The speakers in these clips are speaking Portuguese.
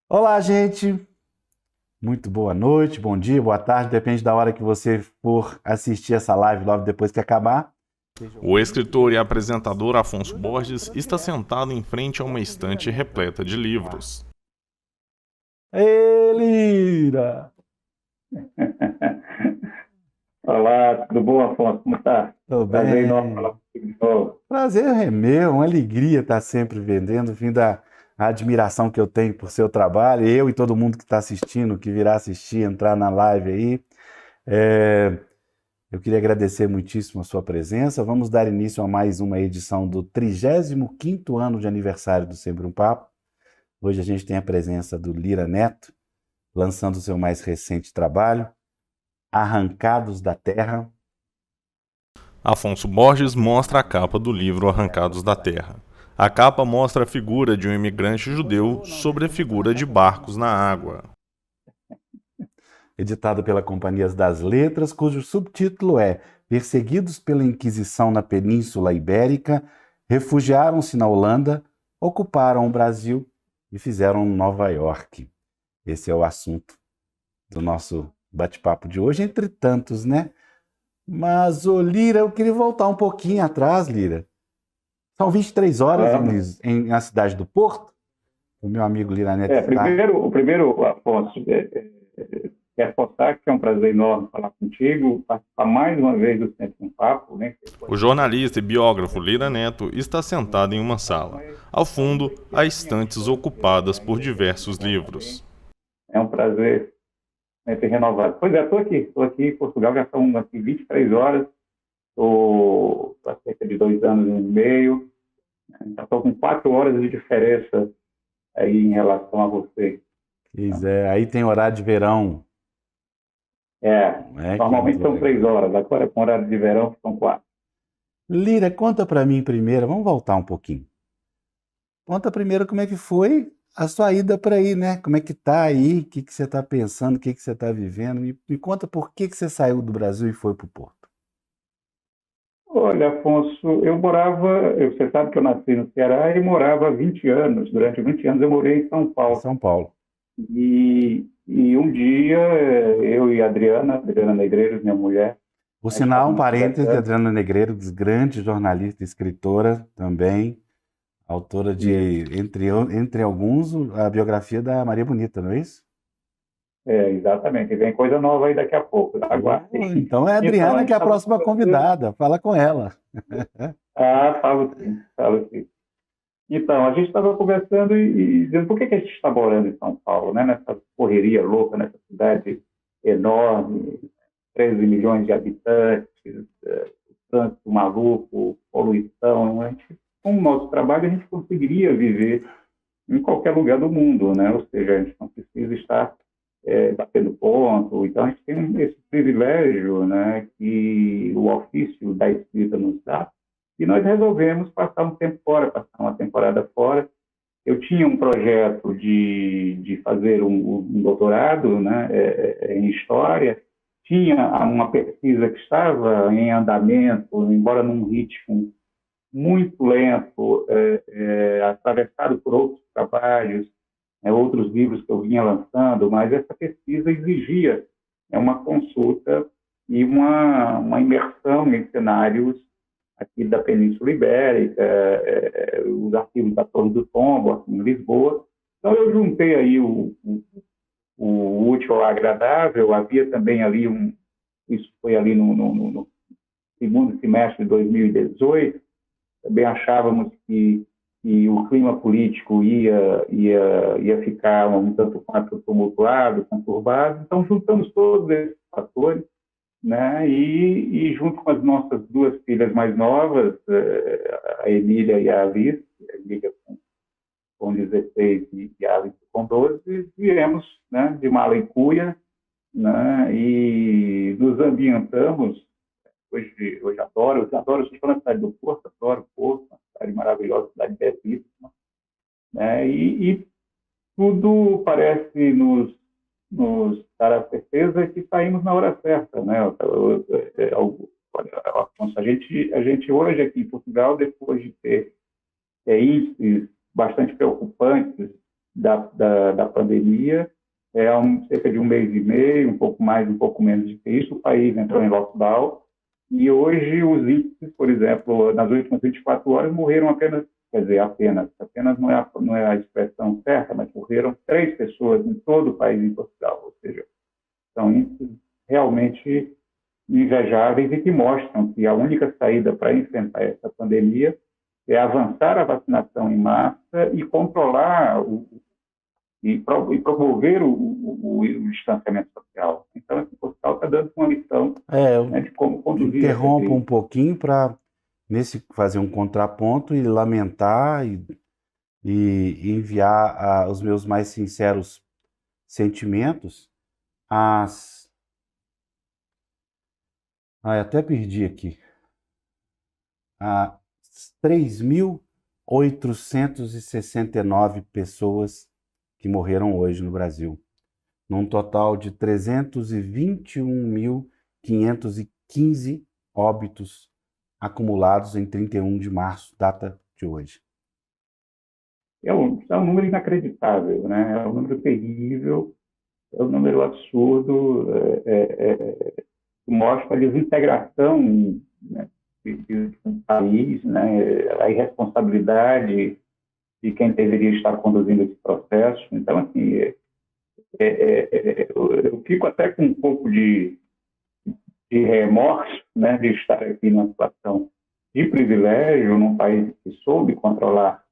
Olá, gente. Muito boa noite, bom dia, boa tarde, depende da hora que você for assistir essa live logo depois que acabar. Sejam O muito escritor e bem-vindos. apresentador E Afonso hoje nós vamos Borges para está direto sentado em frente a ao uma Lira estante Neto repleta aqui de no meu quarto. livros. Ei, Lira! Olá, tudo bom, Afonso? Como tá? Tô Prazer enorme falar bem. contigo de novo. Prazer é meu, uma alegria estar sempre vendendo, fim da admiração que eu tenho por seu trabalho, eu e todo mundo que está assistindo, que virá assistir, entrar na live aí. É, Eu queria agradecer muitíssimo a sua presença. Vamos dar início a mais uma edição do 35º ano de aniversário do Sempre um Papo. Hoje a gente tem a presença do Lira Neto, lançando o seu mais recente trabalho, Arrancados da Terra. Afonso Borges mostra a capa do livro Arrancados da Terra. A capa mostra a figura de um imigrante judeu sobre a figura de barcos na água. Editado pela Companhia das Letras, cujo subtítulo é Perseguidos pela Inquisição na Península Ibérica, refugiaram-se na Holanda, ocuparam o Brasil e fizeram Nova York. Esse é o assunto do nosso bate-papo de hoje, entre tantos, né? Mas, ô Lira, eu queria voltar um pouquinho atrás, Lira. São 23 horas Vamos. na cidade do Porto. O meu amigo Lira Neto está. Primeiro, Afonso, quero postar que é um prazer enorme falar contigo, participar mais uma vez do Centro um Papo, né? O jornalista e biógrafo Lira Neto está sentado em uma sala. Ao fundo, há estantes ocupadas por diversos livros. É um prazer sempre renovado. Pois é, estou aqui em Portugal, já são aqui 23 horas, estou há cerca de 2 anos e meio, então estou com 4 horas de diferença aí em relação a você. Pois é, aí tem horário de verão, É, né? Que é normalmente muito são legal. 3 horas, agora com horário de verão são 4. Lira, conta para mim primeiro, vamos voltar um pouquinho. Conta primeiro como é que foi a sua ida para aí, né? Como é que tá aí? O que que você está pensando? O que que você está vivendo? Me conta por que que você saiu do Brasil e foi para o Porto. Olha, Afonso, você sabe que eu nasci no Ceará e morava há 20 anos. Durante 20 anos eu morei em São Em Paulo. São Paulo. E um dia, eu e a Adriana Negreiros, minha mulher, Por nós sinal, um estávamos parêntese, conversando. Adriana Negreiros, grande jornalista e escritora também, autora E, de, entre alguns, a biografia da Maria Bonita, não é isso? exatamente, e vem coisa nova aí daqui a pouco, aguardem. Então é a Então, a Adriana gente que é a estava próxima conversando. convidada, fala com ela. Falo sim, falo sim. Então, a gente estava conversando e dizendo por que a gente está morando em São Paulo, né? Nessa correria louca, nessa cidade enorme, 13 milhões de habitantes, trânsito maluco, poluição. Com o nosso trabalho, a gente conseguiria viver em qualquer lugar do mundo, né? Ou seja, a gente não precisa estar batendo ponto. Então, a gente tem esse privilégio, né, que o ofício da escrita nos dá, e nós resolvemos passar um tempo fora, passar uma temporada fora. Eu tinha um projeto de fazer um doutorado, né, em História, tinha uma pesquisa que estava em andamento, embora num ritmo muito lento, atravessado por outros trabalhos, outros livros que eu vinha lançando, mas essa pesquisa exigia uma consulta e uma imersão em cenários aqui da Península Ibérica, os arquivos da Torre do Tombo, aqui em Lisboa. Então, eu juntei aí o útil ao agradável. Havia também ali isso foi ali no segundo semestre de 2018. Também achávamos que o clima político ia ficar um tanto quanto tumultuado, conturbado. Então, juntamos todos esses fatores, né? E junto com as nossas duas filhas mais novas, a Emília e a Alice, a Emília com 16 e a Alice com 12, viemos, né, de mala e cuia, né? E nos ambientamos. Hoje adoro, estou falando da cidade do Porto, adoro o Porto, uma cidade maravilhosa, cidade belíssima, né? E tudo parece nos dar a certeza que saímos na hora certa, né? Afonso, a gente hoje aqui em Portugal, depois de ter índices bastante preocupantes da pandemia, cerca de um mês e meio, um pouco mais, um pouco menos de que isso, o país entrou em lockdown, e hoje os índices, por exemplo, nas últimas 24 horas morreram apenas, quer dizer, apenas não é a expressão certa, mas morreram 3 pessoas em todo o país em Portugal, ou seja, são índices realmente invejáveis e que mostram que a única saída para enfrentar essa pandemia é avançar a vacinação em massa e controlar e promover o distanciamento social. Então, esse Portugal está dando uma lição, né, de como conduzir essa Interrompo um crise. pouquinho para fazer um contraponto e lamentar e enviar os meus mais sinceros sentimentos às... até perdi aqui. A 3.869 pessoas que morreram hoje no Brasil, num total de 321.515 óbitos acumulados em 31 de março, data de hoje. É um número inacreditável, né? É um número terrível, é um número absurdo, que mostra a desintegração, né, de um país, né? A irresponsabilidade de quem deveria estar conduzindo esse processo. Então, assim, eu fico até com um pouco de remorso, né, de estar aqui numa situação de privilégio, num país que soube controlar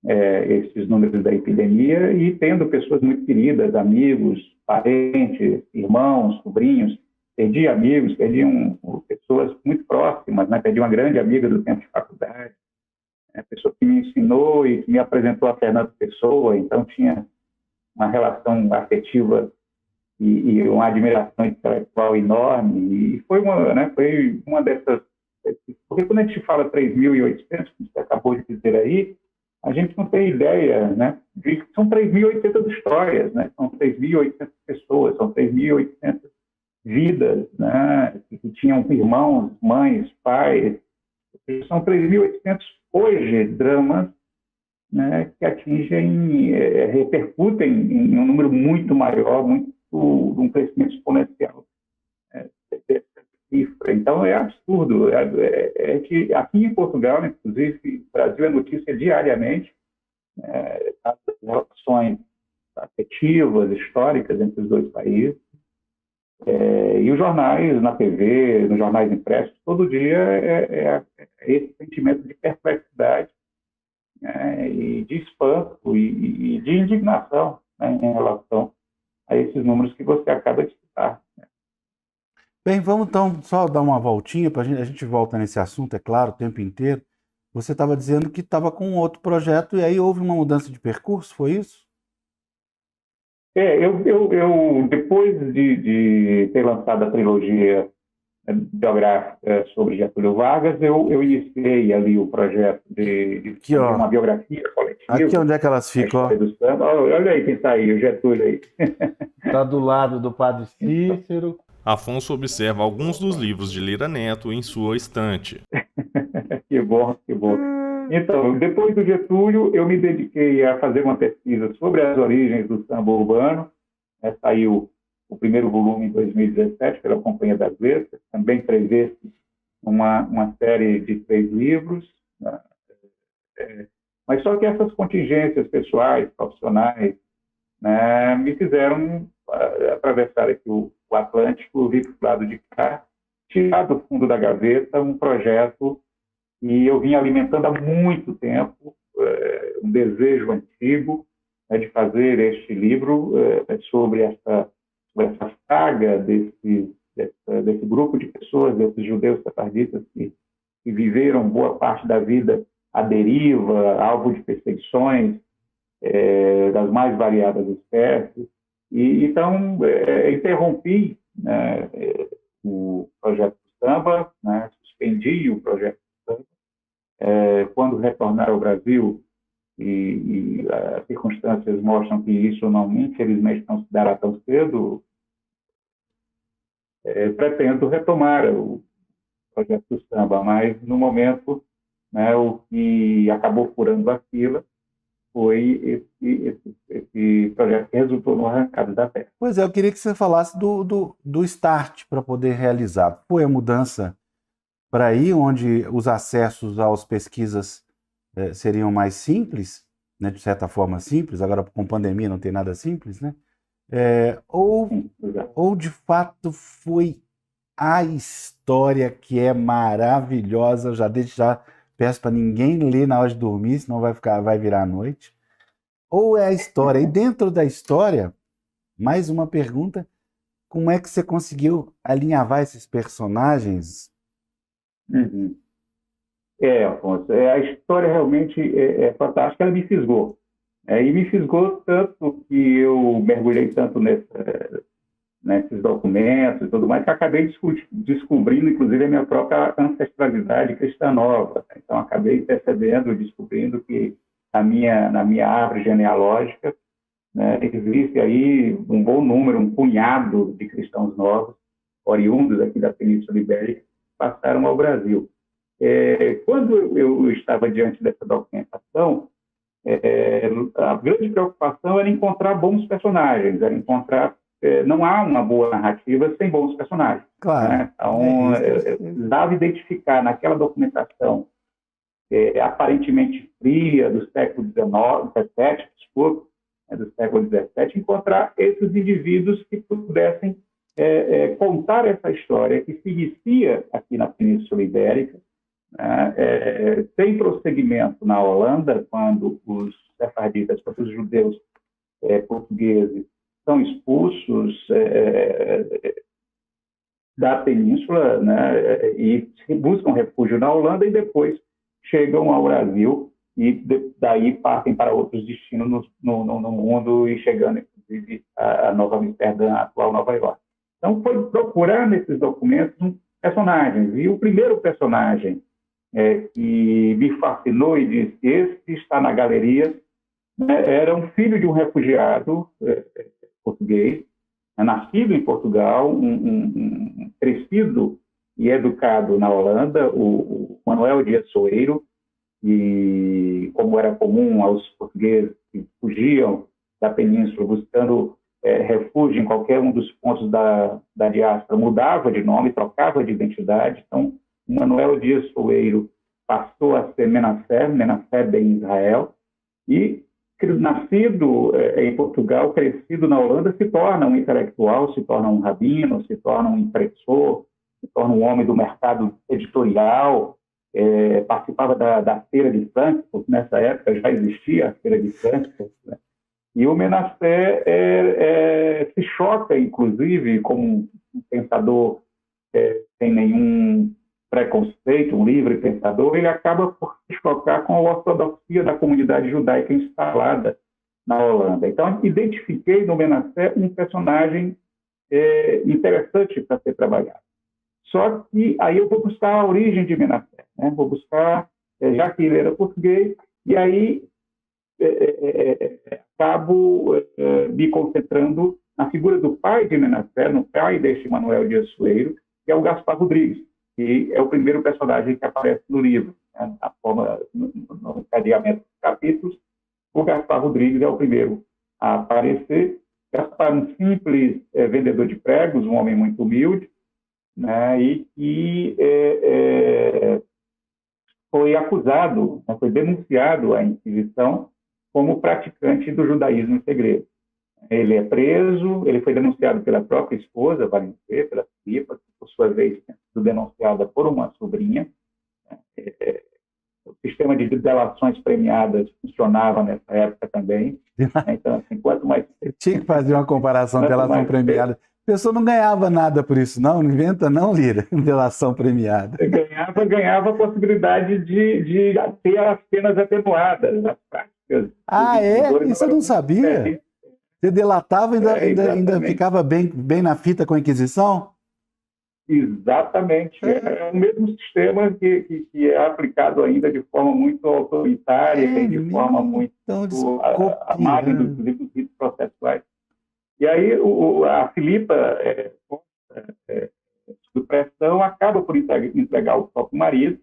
esses números da epidemia e tendo pessoas muito queridas, amigos, parentes, irmãos, sobrinhos. Perdi amigos, pessoas muito próximas, né? Perdi uma grande amiga do tempo de faculdade, a pessoa que me ensinou e que me apresentou a Fernando Pessoa, então tinha uma relação afetiva e uma admiração intelectual enorme, e foi uma dessas... Porque quando a gente fala 3.800, como você acabou de dizer aí, a gente não tem ideia, né, de que são 3.800 histórias, né, são 3.800 pessoas, são 3.800 vidas, né, que tinham irmãos, mães, pais. São 3.800 hoje dramas, né, que repercutem em um número muito maior, um crescimento exponencial dessa cifra. Então, é absurdo. Que aqui em Portugal, inclusive, no Brasil é notícia diariamente, as relações afetivas, históricas entre os dois países. E os jornais, na TV, nos jornais impressos, todo dia é esse sentimento de perplexidade, né, e de espanto e de indignação, né, em relação a esses números que você acaba de citar. Bem, vamos então só dar uma voltinha, a gente volta nesse assunto, é claro, o tempo inteiro. Você estava dizendo que estava com um outro projeto e aí houve uma mudança de percurso, foi isso? Eu depois de ter lançado a trilogia biográfica sobre Getúlio Vargas, eu iniciei ali o projeto de Aqui, ó. uma biografia coletiva. Aqui onde é que elas A ficam? história do samba. Olha aí quem está aí, o Getúlio aí. Está do lado do Padre Cícero. Afonso observa alguns dos livros de Lira Neto em sua estante. Que bom, que bom. Então, depois do Getúlio, eu me dediquei a fazer uma pesquisa sobre as origens do samba urbano. Saiu o primeiro volume em 2017 pela Companhia das Letras, também prevê uma série de 3 livros, né? Mas só que essas contingências pessoais, profissionais, né, me fizeram atravessar aqui o Atlântico, vir para o lado de cá, tirar do fundo da gaveta um projeto que eu vinha alimentando há muito tempo, um desejo antigo, né, de fazer este livro sobre essa saga desse grupo de pessoas, desses judeus sefardistas que viveram boa parte da vida à deriva, alvo de perseguições das mais variadas espécies. E então interrompi, né, o projeto do samba, né, suspendi o projeto do samba. Quando retornar ao Brasil, e as circunstâncias mostram que isso infelizmente não se dará tão cedo, pretendo retomar o projeto do samba, mas no momento, né, o que acabou furando a fila foi esse projeto que resultou no Arrancados da Terra. Pois é, eu queria que você falasse do start para poder realizar. Foi a mudança para aí onde os acessos às pesquisas seriam mais simples, né, de certa forma simples, agora com pandemia não tem nada simples, né? Ou de fato foi a história que é maravilhosa, já peço para ninguém ler na hora de dormir, senão vai virar a noite. Ou é a história, e dentro da história, mais uma pergunta, como é que você conseguiu alinhavar esses personagens? Uhum. Afonso, a história realmente é fantástica, ela me fisgou. E me fisgou tanto que eu mergulhei tanto nesses documentos e tudo mais, que acabei descobrindo, inclusive, a minha própria ancestralidade cristã nova. Então, acabei percebendo, descobrindo que na minha árvore genealógica, né, existe aí um bom número, um punhado de cristãos novos, oriundos aqui da Península Ibérica, que passaram ao Brasil. Quando eu estava diante dessa documentação, a grande preocupação era encontrar bons personagens, era encontrar. Não há uma boa narrativa sem bons personagens. Claro. Né? Então, eu precisava identificar naquela documentação aparentemente fria do século XVII, desculpa, do século XVII, encontrar esses indivíduos que pudessem contar essa história que se inicia aqui na Península Ibérica, né? Tem prosseguimento na Holanda, quando os sefarditas, os judeus portugueses, são expulsos da península, né, e buscam refúgio na Holanda e depois chegam ao Brasil e daí partem para outros destinos no mundo e chegando, inclusive, a Nova Amsterdã, a atual Nova York. Então, foi procurar nesses documentos personagens. E o primeiro personagem que me fascinou e disse: esse está na galeria, né, era um filho de um refugiado português, nascido em Portugal, crescido e educado na Holanda, o Manuel Dias Soeiro, e como era comum aos portugueses que fugiam da península buscando refúgio em qualquer um dos pontos da diáspora, mudava de nome, trocava de identidade. Então, Manuel Dias Soeiro passou a ser Menassé ben Israel, e nascido em Portugal, crescido na Holanda, se torna um intelectual, se torna um rabino, se torna um impressor, se torna um homem do mercado editorial, participava da Feira de Frankfurt. Nessa época já existia a Feira de Frankfurt, né? E o Menassé se choca, inclusive, como um pensador sem nenhum preconceito, um livre pensador, ele acaba por se chocar com a ortodoxia da comunidade judaica instalada na Holanda. Então, identifiquei no Menassé um personagem interessante para ser trabalhado. Só que aí eu vou buscar a origem de Menassé, né? Vou buscar, já que ele era português, e aí acabo me concentrando na figura do pai de Menassé, no pai deste Manuel Dias Soeiro, que é o Gaspar Rodrigues, que é o primeiro personagem que aparece no livro, né? Na forma, no encadeamento dos capítulos, o Gaspar Rodrigues é o primeiro a aparecer. Gaspar, um simples vendedor de pregos, um homem muito humilde, né? E que foi acusado, né? Foi denunciado à Inquisição como praticante do judaísmo em segredo. Ele é preso, ele foi denunciado pela própria esposa, vale dizer, pela Filipa, que por sua vez tinha sido denunciada por uma sobrinha. O sistema de delações premiadas funcionava nessa época também. Então, assim, quanto mais... Tinha que fazer uma comparação de delação premiada. A pessoa não ganhava nada por isso, não inventa não, Lira, delação premiada. Ganhava a possibilidade de ter as penas atenuadas nas práticas. Isso eu não sabia. Você delatava e ainda ficava bem na fita com a Inquisição? Exatamente. É o mesmo sistema que é aplicado ainda de forma muito autoritária e de forma muito à margem dos ritos processuais. E aí a Filipa, sob pressão, acaba por entregar o próprio marido.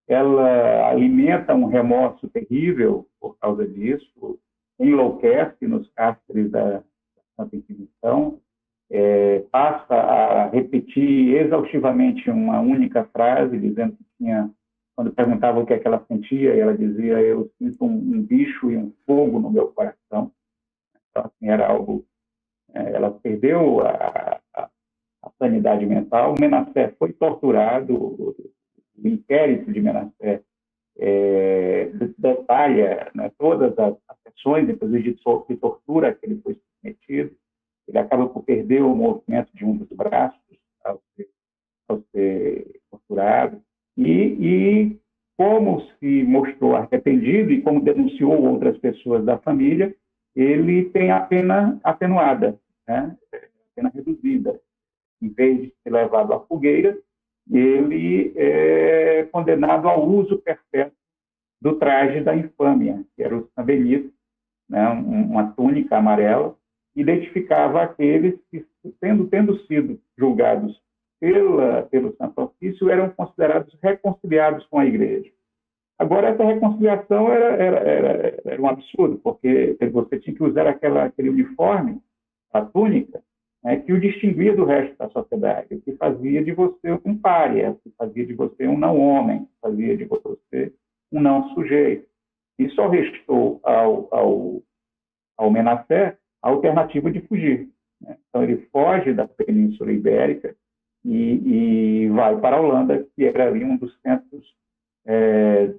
Ela alimenta um remorso terrível por causa disso, enlouquece nos cárceres da Santa Inquisição, passa a repetir exaustivamente uma única frase, dizendo que tinha, quando perguntava o que é que ela sentia, ela dizia: eu sinto um bicho e um fogo no meu coração. Então, assim, era algo... ela perdeu a sanidade mental. O Menassés foi torturado. O inquérito de Menassés detalha, né, todas as sessões, inclusive de tortura que ele foi submetido. Ele acaba por perder o movimento de um dos braços ao ser torturado. E como se mostrou arrependido e como denunciou outras pessoas da família, ele tem a pena atenuada, né? Pena reduzida. Em vez de ser levado à fogueira, ele é condenado ao uso perpétuo do traje da infâmia, que era o San Benito, né? Uma túnica amarela, identificava aqueles que, tendo sido julgados pelo Santo Ofício, eram considerados reconciliados com a Igreja. Agora, essa reconciliação era um absurdo, porque você tinha que usar aquele uniforme, a túnica, né, que o distinguia do resto da sociedade, que fazia de você um pária, que fazia de você um não-homem, que fazia de você um não-sujeito. E só restou ao Menassés a alternativa de fugir, né? Então, ele foge da Península Ibérica e vai para a Holanda, que era ali um dos centros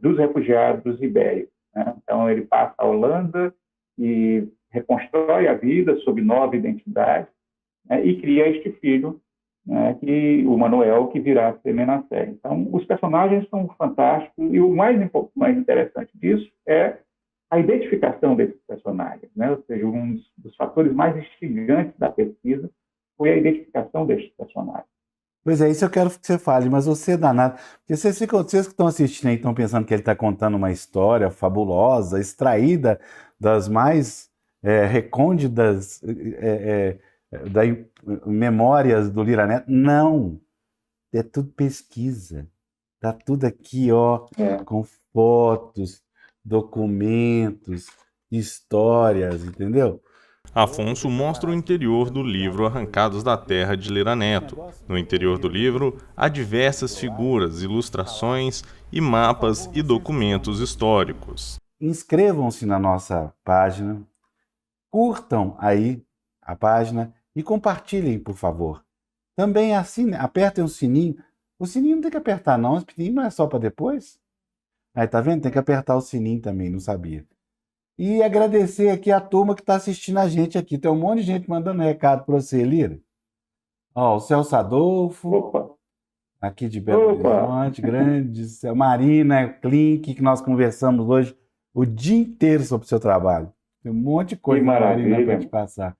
dos refugiados ibéricos, né? Então, ele passa a Holanda e reconstrói a vida sob nova identidade, né? E cria este filho, né, o Manuel, que virá a ser Menassés. Então, os personagens são fantásticos e o mais interessante disso é a identificação desses personagens, né? Ou seja, um dos fatores mais instigantes da pesquisa foi a identificação destes personagens. Pois é, isso eu quero que você fale, mas você é danado. Porque vocês que estão assistindo aí estão pensando que ele está contando uma história fabulosa, extraída das mais recônditas memórias do Lira Neto. Não, é tudo pesquisa. Está tudo aqui, ó, com fotos, documentos, histórias, entendeu? Afonso mostra o interior do livro Arrancados da Terra de Lira Neto. No interior do livro, há diversas figuras, ilustrações e mapas e documentos históricos. Inscrevam-se na nossa página, curtam aí a página e compartilhem, por favor. Também apertem o sininho. O sininho não tem que apertar, não. O sininho não é só para depois. Aí, tá vendo? Tem que apertar o sininho também, não sabia. E agradecer aqui a turma que está assistindo a gente aqui. Tem um monte de gente mandando recado para você, Lira. Ó, o Celso Adolfo, Opa. aqui de Belo Horizonte, grande. Marina Klink, que nós conversamos hoje o dia inteiro sobre o seu trabalho. Tem um monte de coisa, Marina, para te passar.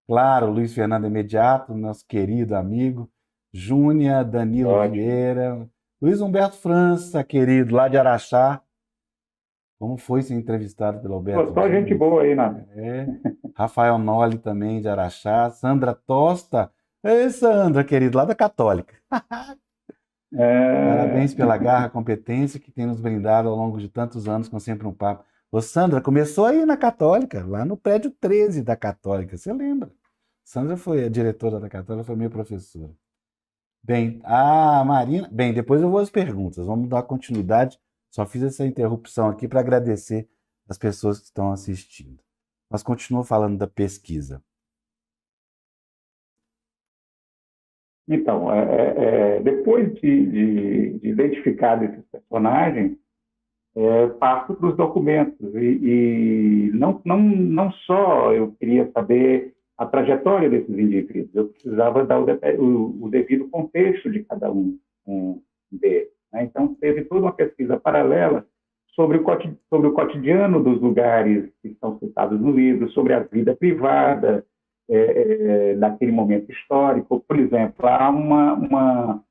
Claro, Luiz Fernando Imediato, nosso querido amigo. Júnia, Danilo Vieira. Luiz Humberto França, querido, lá de Araxá. Como foi ser entrevistado pelo Alberto? Só gente boa aí, né? Rafael Noli também, de Araxá. Sandra Tosta. Ei, Sandra, querido, lá da Católica. Parabéns pela garra e competência que tem nos brindado ao longo de tantos anos com Sempre um Papo. Ô, Sandra, começou aí na Católica, lá no prédio 13 da Católica, você lembra? Sandra foi a diretora da Católica, foi minha professora. Bem, a Marina... Bem, depois eu vou às perguntas, vamos dar continuidade. Só fiz essa interrupção aqui para agradecer as pessoas que estão assistindo. Mas continuo falando da pesquisa. Então, depois de identificar esses personagens, passo para os documentos. E não só eu queria saber a trajetória desses indivíduos, eu precisava dar o devido contexto de cada um deles. Né? Então, teve toda uma pesquisa paralela sobre o cotidiano dos lugares que são citados no livro, sobre a vida privada daquele momento histórico. Por exemplo, há uma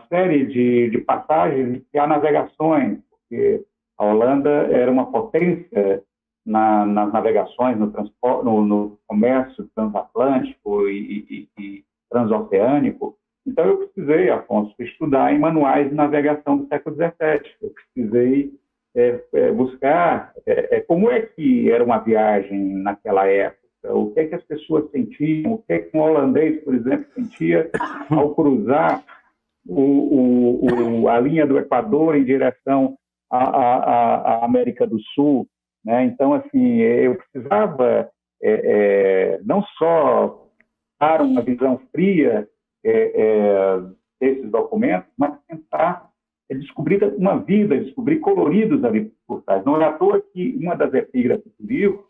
série de passagens que há navegações, porque a Holanda era uma potência nas navegações, no comércio transatlântico e transoceânico. Então, eu precisei, Afonso, estudar em manuais de navegação do século XVII. Eu precisei buscar como é que era uma viagem naquela época, o que é que as pessoas sentiam, o que é que um holandês, por exemplo, sentia ao cruzar a linha do Equador em direção à América do Sul, né? Então, assim, eu precisava não só dar uma visão fria desses documentos, mas tentar descobrir uma vida, descobrir coloridos ali por trás. Não é à toa que uma das epígrafes do livro,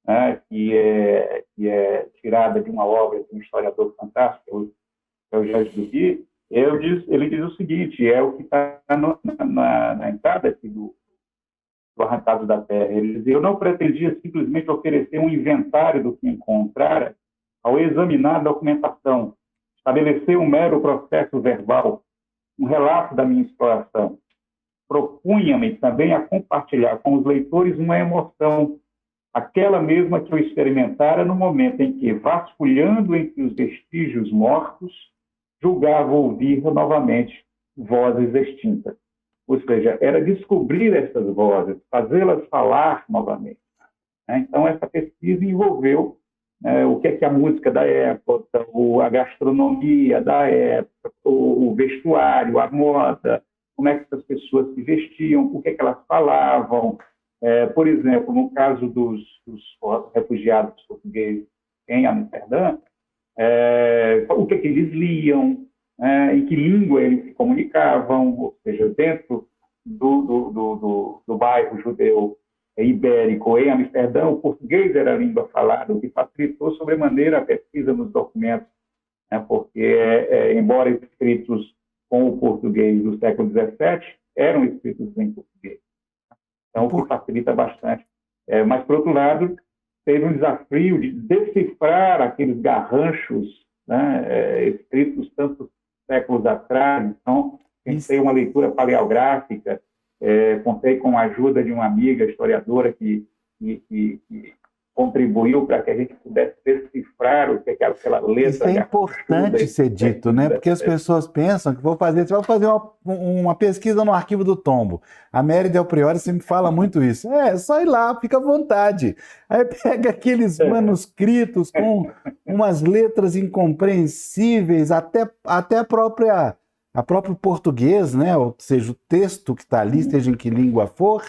né, que é tirada de uma obra de um historiador fantástico, que é o Jorge Duby, ele diz o seguinte, é o que está na entrada aqui do Arrancados da Terra. Ele diz: eu não pretendia simplesmente oferecer um inventário do que encontrara ao examinar a documentação, estabelecer um mero processo verbal, um relato da minha exploração. Propunha-me também a compartilhar com os leitores uma emoção, aquela mesma que eu experimentara no momento em que, vasculhando entre os vestígios mortos, julgava ouvir novamente vozes extintas. Ou seja, era descobrir essas vozes, fazê-las falar novamente. Então, essa pesquisa envolveu o que é a música da época, a gastronomia da época, o vestuário, a moda, como é que as pessoas se vestiam, o que é que elas falavam. Por exemplo, no caso dos refugiados portugueses em Amsterdã, o que é que eles liam, em que língua eles se comunicavam, ou seja, dentro do bairro judeu ibérico em Amsterdã, o português era a língua falada, o que facilitou sobremaneira a pesquisa nos documentos, né, porque, embora escritos com o português do século XVII, eram escritos em português. Então, o que facilita bastante. Mas, por outro lado, teve um desafio de decifrar aqueles garranchos, né, escritos tantos séculos atrás. Então, pensei uma leitura paleográfica, contei com a ajuda de uma amiga historiadora que contribuiu para que a gente pudesse decifrar o que é aquela letra. Isso é importante ser dito, né? Porque as pessoas pensam que você vai fazer uma pesquisa no arquivo do tombo. A Mary Del Priore sempre fala muito isso. É só ir lá, fica à vontade. Aí pega aqueles manuscritos com umas letras incompreensíveis, até a próprio português, né? Ou seja, o texto que está ali, seja em que língua for,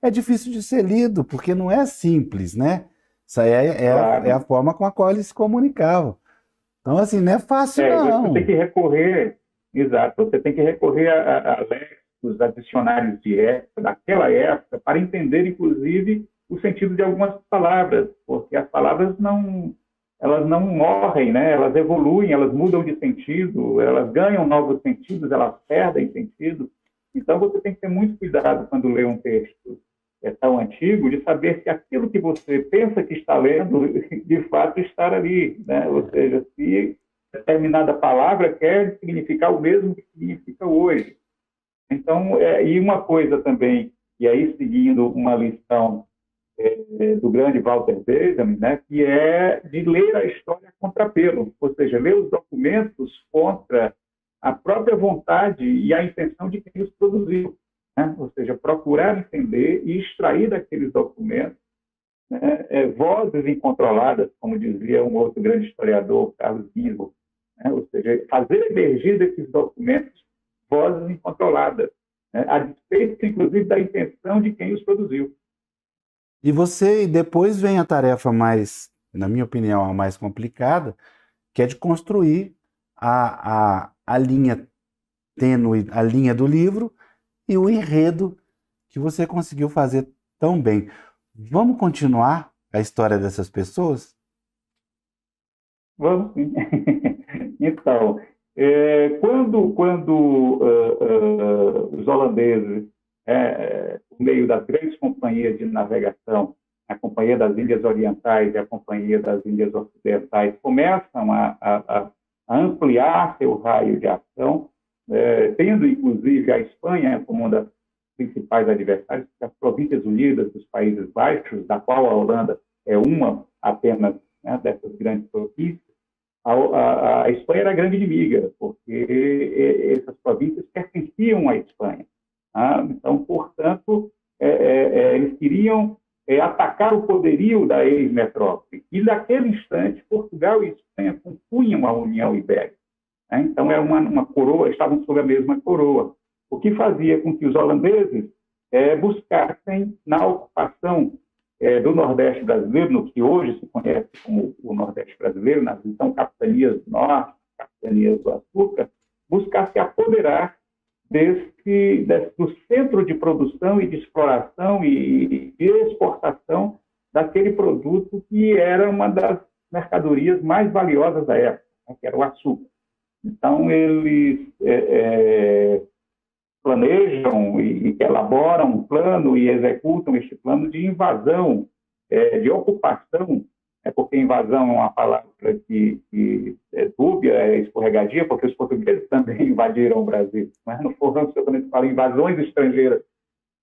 é difícil de ser lido, porque não é simples, né? Isso aí é a forma com a qual eles se comunicavam. Então, assim, não é fácil, não. Você tem que recorrer, exato, você tem que recorrer a léxicos, a dicionários de época, daquela época, para entender, inclusive, o sentido de algumas palavras, porque as palavras elas não morrem, né? Elas evoluem, elas mudam de sentido, elas ganham novos sentidos, elas perdem sentido. Então, você tem que ter muito cuidado quando lê um texto tão antigo, de saber se aquilo que você pensa que está lendo, de fato, está ali, né? Ou seja, se determinada palavra quer significar o mesmo que significa hoje. Então, e uma coisa também, e aí seguindo uma lição do grande Walter Benjamin, né, que é de ler a história contra pelo, ou seja, ler os documentos contra a própria vontade e a intenção de quem os produziu, né? Ou seja, procurar entender e extrair daqueles documentos, né, vozes incontroladas, como dizia um outro grande historiador, Carlos Ginzburg, né? Ou seja, fazer emergir desses documentos vozes incontroladas, né, a despeito, inclusive, da intenção de quem os produziu. E depois vem a tarefa mais, na minha opinião, a mais complicada, que é de construir a linha tênue, a linha do livro e o enredo que você conseguiu fazer tão bem. Vamos continuar a história dessas pessoas? Vamos sim. Então, quando os holandeses, por meio das grandes companhias de navegação, a Companhia das Índias Orientais e a Companhia das Índias Ocidentais, começam a ampliar seu raio de ação, tendo, inclusive, a Espanha como uma das principais adversárias, as Províncias Unidas dos Países Baixos, da qual a Holanda é uma apenas, né, dessas grandes províncias. A Espanha era a grande inimiga, porque essas províncias pertenciam à Espanha. Então, portanto, eles queriam atacar o poderio da ex-metrópole. E, naquele instante, Portugal e Espanha compunham a União Ibérica. Né? Então, era uma coroa, estavam sob a mesma coroa, o que fazia com que os holandeses buscassem, na ocupação do Nordeste brasileiro, no que hoje se conhece como o Nordeste brasileiro, nas então capitanias do Norte, capitanias do Açúcar, buscar se apoderar do centro de produção e de exploração e de exportação daquele produto que era uma das mercadorias mais valiosas da época, né, que era o açúcar. Então, eles planejam e elaboram um plano e executam este plano de invasão, de ocupação, porque invasão é uma palavra que é dúbia, é escorregadia, porque os portugueses também invadiram o Brasil. Mas no Forrão, quando se fala invasões estrangeiras,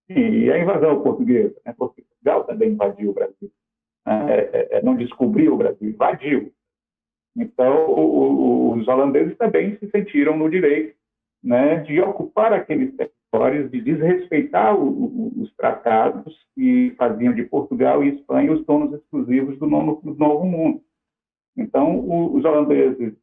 e a invasão portuguesa, né? Porque Portugal também invadiu o Brasil. Não descobriu o Brasil, invadiu. Então, os holandeses também se sentiram no direito, né, de ocupar aqueles territórios, de desrespeitar os tratados que faziam de Portugal e Espanha os donos exclusivos do Novo Mundo. Então, os holandeses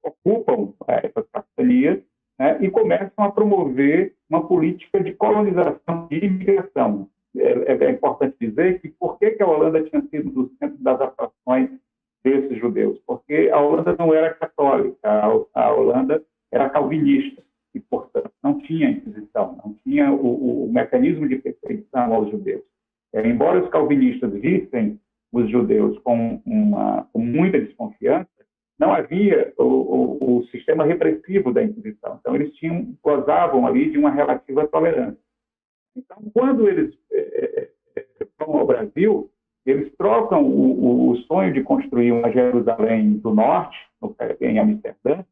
ocupam essas capitanias, né, e começam a promover uma política de colonização e imigração. É importante dizer que por que a Holanda tinha sido do centro das atrações desses judeus? Porque a Holanda não era católica, a Holanda era calvinista, e, portanto, não tinha Inquisição, não tinha o mecanismo de perseguição aos judeus. Embora os calvinistas vissem os judeus com muita desconfiança, não havia o sistema repressivo da Inquisição. Então, eles gozavam ali de uma relativa tolerância. Então, quando eles vão ao Brasil, eles trocam o sonho de construir uma Jerusalém do Norte, em Amsterdã,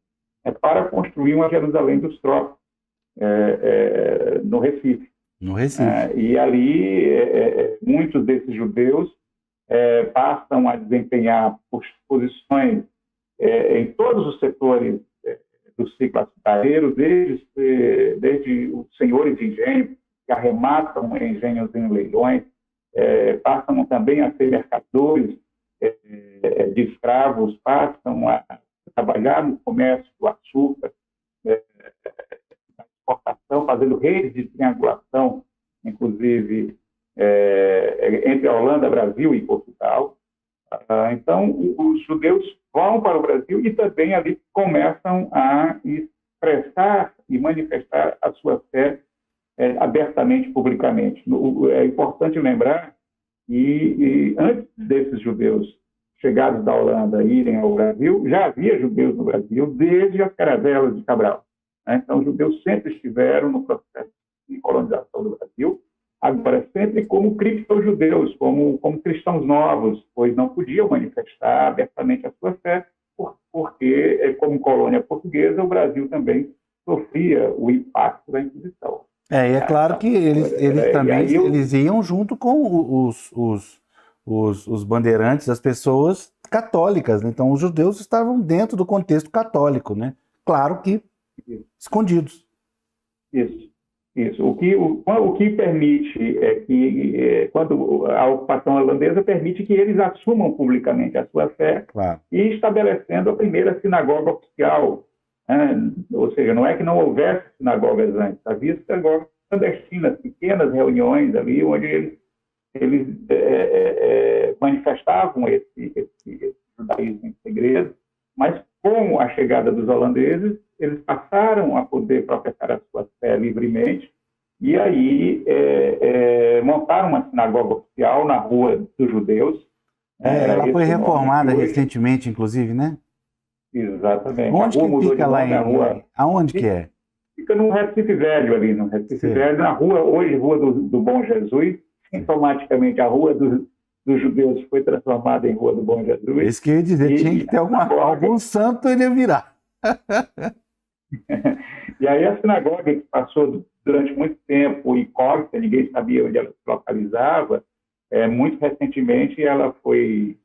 para construir uma Jerusalém dos Trópicos, no Recife. No Recife. E ali, muitos desses judeus passam a desempenhar posições em todos os setores do ciclo açucareiro, desde os senhores de engenho, que arrematam engenhos em leilões, passam também a ser mercadores de escravos, passam a trabalhar no comércio do açúcar, na exportação, fazendo redes de triangulação, inclusive entre a Holanda, Brasil e Portugal. Então, os judeus vão para o Brasil e também ali começam a expressar e manifestar a sua fé abertamente, publicamente. É importante lembrar que antes desses judeus chegados da Holanda irem ao Brasil, já havia judeus no Brasil desde as caravelas de Cabral. Né? Então, os judeus sempre estiveram no processo de colonização do Brasil, agora sempre como criptojudeus, como cristãos novos, pois não podiam manifestar abertamente a sua fé, porque, como colônia portuguesa, o Brasil também sofria o impacto da Inquisição. E é claro que eles iam junto com os bandeirantes, as pessoas católicas, né? Então os judeus estavam dentro do contexto católico, né? Claro que escondidos. Isso. O que permite é que, quando a ocupação holandesa permite que eles assumam publicamente a sua fé, claro, e estabelecendo a primeira sinagoga oficial. Ou seja, não é que não houvesse sinagogas antes, havia sinagogas clandestinas, pequenas reuniões ali, onde eles manifestavam esse judaísmo em segredo, mas com a chegada dos holandeses, eles passaram a poder professar a sua fé livremente, e aí montaram uma sinagoga oficial na Rua dos Judeus. Ela foi reformada recentemente, inclusive, né? Exatamente. Onde que fica lá aonde que é? Fica no Recife Velho ali, no Recife Velho, na rua, hoje Rua do Bom Jesus, automaticamente a Rua dos Judeus foi transformada em Rua do Bom Jesus. Isso que eu ia dizer, tinha que ter algum santo ele ia virar. E aí a sinagoga, que passou durante muito tempo incógnita, ninguém sabia onde ela se localizava, muito recentemente ela foi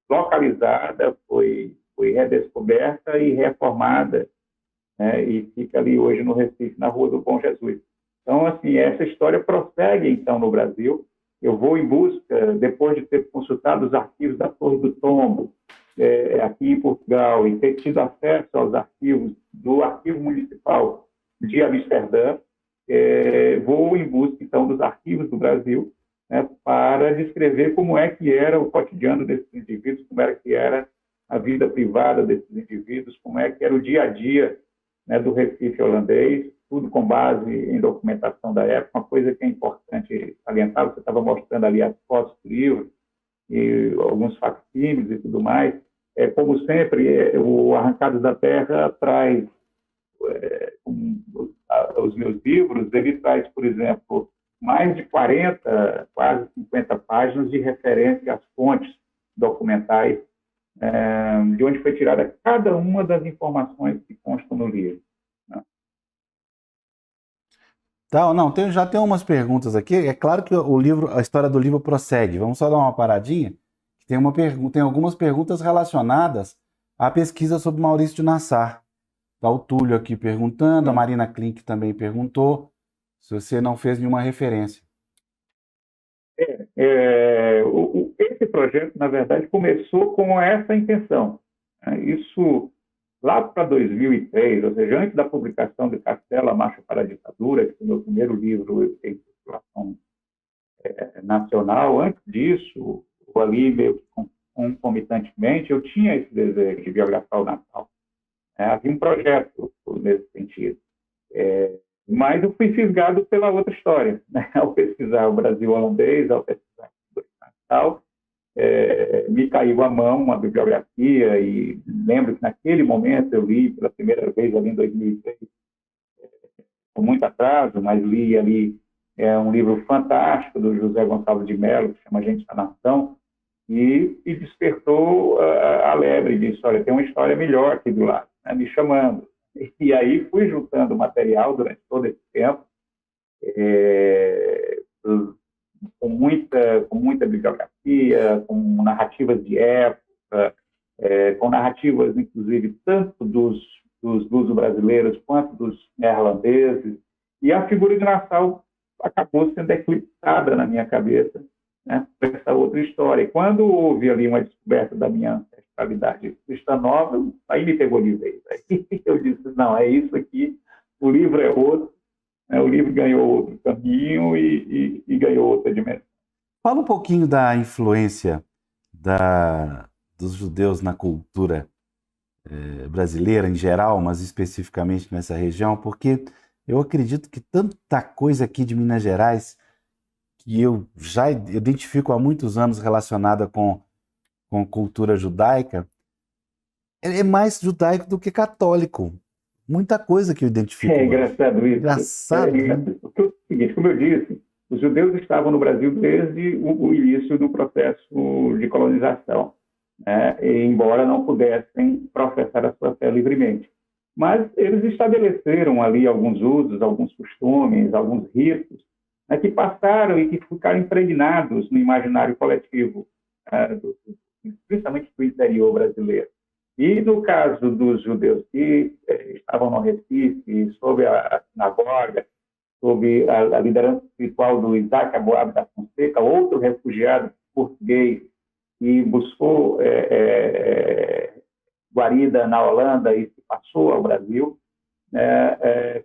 localizada, foi redescoberta e reformada, né, e fica ali hoje no Recife, na Rua do Bom Jesus. Então, assim, essa história prossegue, então, no Brasil. Eu vou em busca, depois de ter consultado os arquivos da Torre do Tombo, aqui em Portugal, e ter tido acesso aos arquivos do Arquivo Municipal de Amsterdã, vou em busca, então, dos arquivos do Brasil, né, para descrever como é que era o cotidiano desses indivíduos, como era que era a vida privada desses indivíduos, como é que era o dia a dia, né, do Recife holandês, tudo com base em documentação da época. Uma coisa que é importante salientar, você estava mostrando ali as fotos do livro e alguns facsímiles e tudo mais. Como sempre, o Arrancados da Terra traz, os meus livros, ele traz, por exemplo, mais de 40, quase 50 páginas de referência às fontes documentais, de onde foi tirada cada uma das informações que constam no livro. Né? Tá, não, já tem umas perguntas aqui. É claro que a história do livro prossegue. Vamos só dar uma paradinha. Tem algumas perguntas relacionadas à pesquisa sobre Maurício de Nassar. Tá o Túlio aqui perguntando, a Marina Klink também perguntou se você não fez nenhuma referência. Esse projeto, na verdade, começou com essa intenção. Né? Isso lá para 2003, ou seja, antes da publicação de Castelo, A Marcha para a Ditadura, que foi o meu primeiro livro em circulação nacional. Antes disso, ali, meio que concomitantemente, eu tinha esse desejo de biografar o Natal. Havia um projeto nesse sentido. Mas eu fui fisgado pela outra história. Né? Ao pesquisar o Brasil holandês, ao pesquisar o Natal, me caiu à mão uma bibliografia, e lembro que naquele momento eu li pela primeira vez ali em 2003, com muito atraso, mas li ali um livro fantástico do José Gonçalves de Mello, que chama Gente da Nação, e despertou a lebre de história. Tem uma história melhor aqui do lado, né, me chamando. E aí fui juntando material durante todo esse tempo, com muita bibliografia, com narrativas de época, com narrativas, inclusive, tanto dos luso-brasileiros quanto dos neerlandeses. E a figura de Nassau acabou sendo eclipsada na minha cabeça, né, por essa outra história. E quando houve ali uma descoberta da minha ancestralidade cristã nova, aí me pegou de vez. Aí eu disse, não, é isso aqui, o livro é outro, né, o livro ganhou outro caminho e ganhou outra dimensão. Fala um pouquinho da influência dos judeus na cultura brasileira em geral, mas especificamente nessa região, porque eu acredito que tanta coisa aqui de Minas Gerais que eu já identifico há muitos anos relacionada com cultura judaica, é mais judaico do que católico. Muita coisa que eu identifico. É engraçado isso. Engraçado. Porque é o seguinte, como eu disse, os judeus estavam no Brasil desde o início do processo de colonização, né? Embora não pudessem professar a sua fé livremente. Mas eles estabeleceram ali alguns usos, alguns costumes, alguns ritos, né, que passaram e que ficaram impregnados no imaginário coletivo, principalmente do interior brasileiro. E no caso dos judeus que estavam no Recife, sob a sinagoga, sob a liderança espiritual do Isaac Aboab da Fonseca, outro refugiado português que buscou guarida na Holanda e se passou ao Brasil,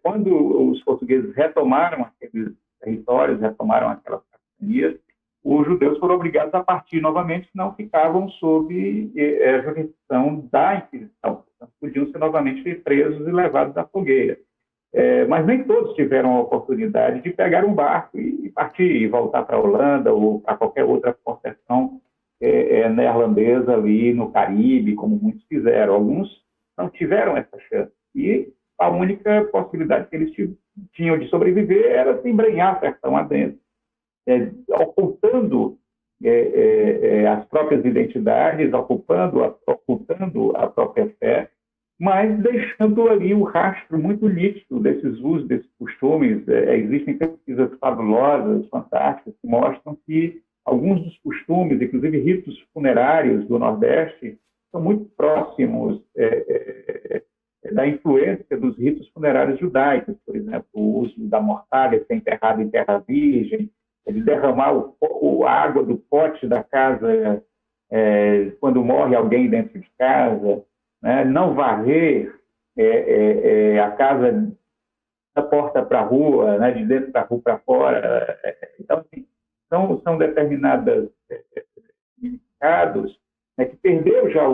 quando os portugueses retomaram aqueles territórios, retomaram aquelas capitanias, os judeus foram obrigados a partir novamente, senão ficavam sob a jurisdição da Inquisição. Portanto, podiam ser novamente presos e levados à fogueira. Mas nem todos tiveram a oportunidade de pegar um barco e partir, e voltar para a Holanda ou para qualquer outra concessão neerlandesa ali no Caribe, como muitos fizeram. Alguns não tiveram essa chance. E a única possibilidade que eles tinham de sobreviver era se embrenhar a sertão adentro, ocultando as próprias identidades, ocultando a própria fé, mas deixando ali o rastro muito nítido desses usos, desses costumes. Existem pesquisas fabulosas, fantásticas, que mostram que alguns dos costumes, inclusive ritos funerários do Nordeste, são muito próximos da influência dos ritos funerários judaicos, por exemplo, o uso da mortalha ser enterrado em terra virgem, de derramar a água do pote da casa quando morre alguém dentro de casa, né? Não varrer a casa da porta para a rua, né? De dentro da rua para fora. Então, assim, são determinados significados, né, que perderam já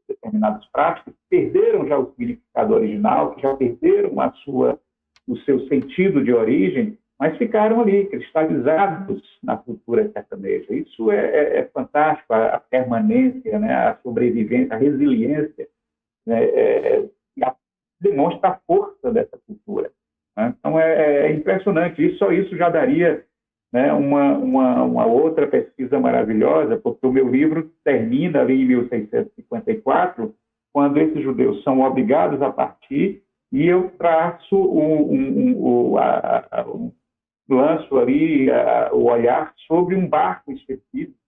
determinados práticos, perderam já o significado original, que já perderam o seu sentido de origem, mas ficaram ali, cristalizados na cultura sertaneja. Isso é fantástico, a permanência, né, a sobrevivência, a resiliência, né, demonstra a força dessa cultura. Né? Então, é impressionante. E só isso já daria, né, uma outra pesquisa maravilhosa, porque o meu livro termina ali em 1654, quando esses judeus são obrigados a partir, e eu traço lanço ali o olhar sobre um barco específico,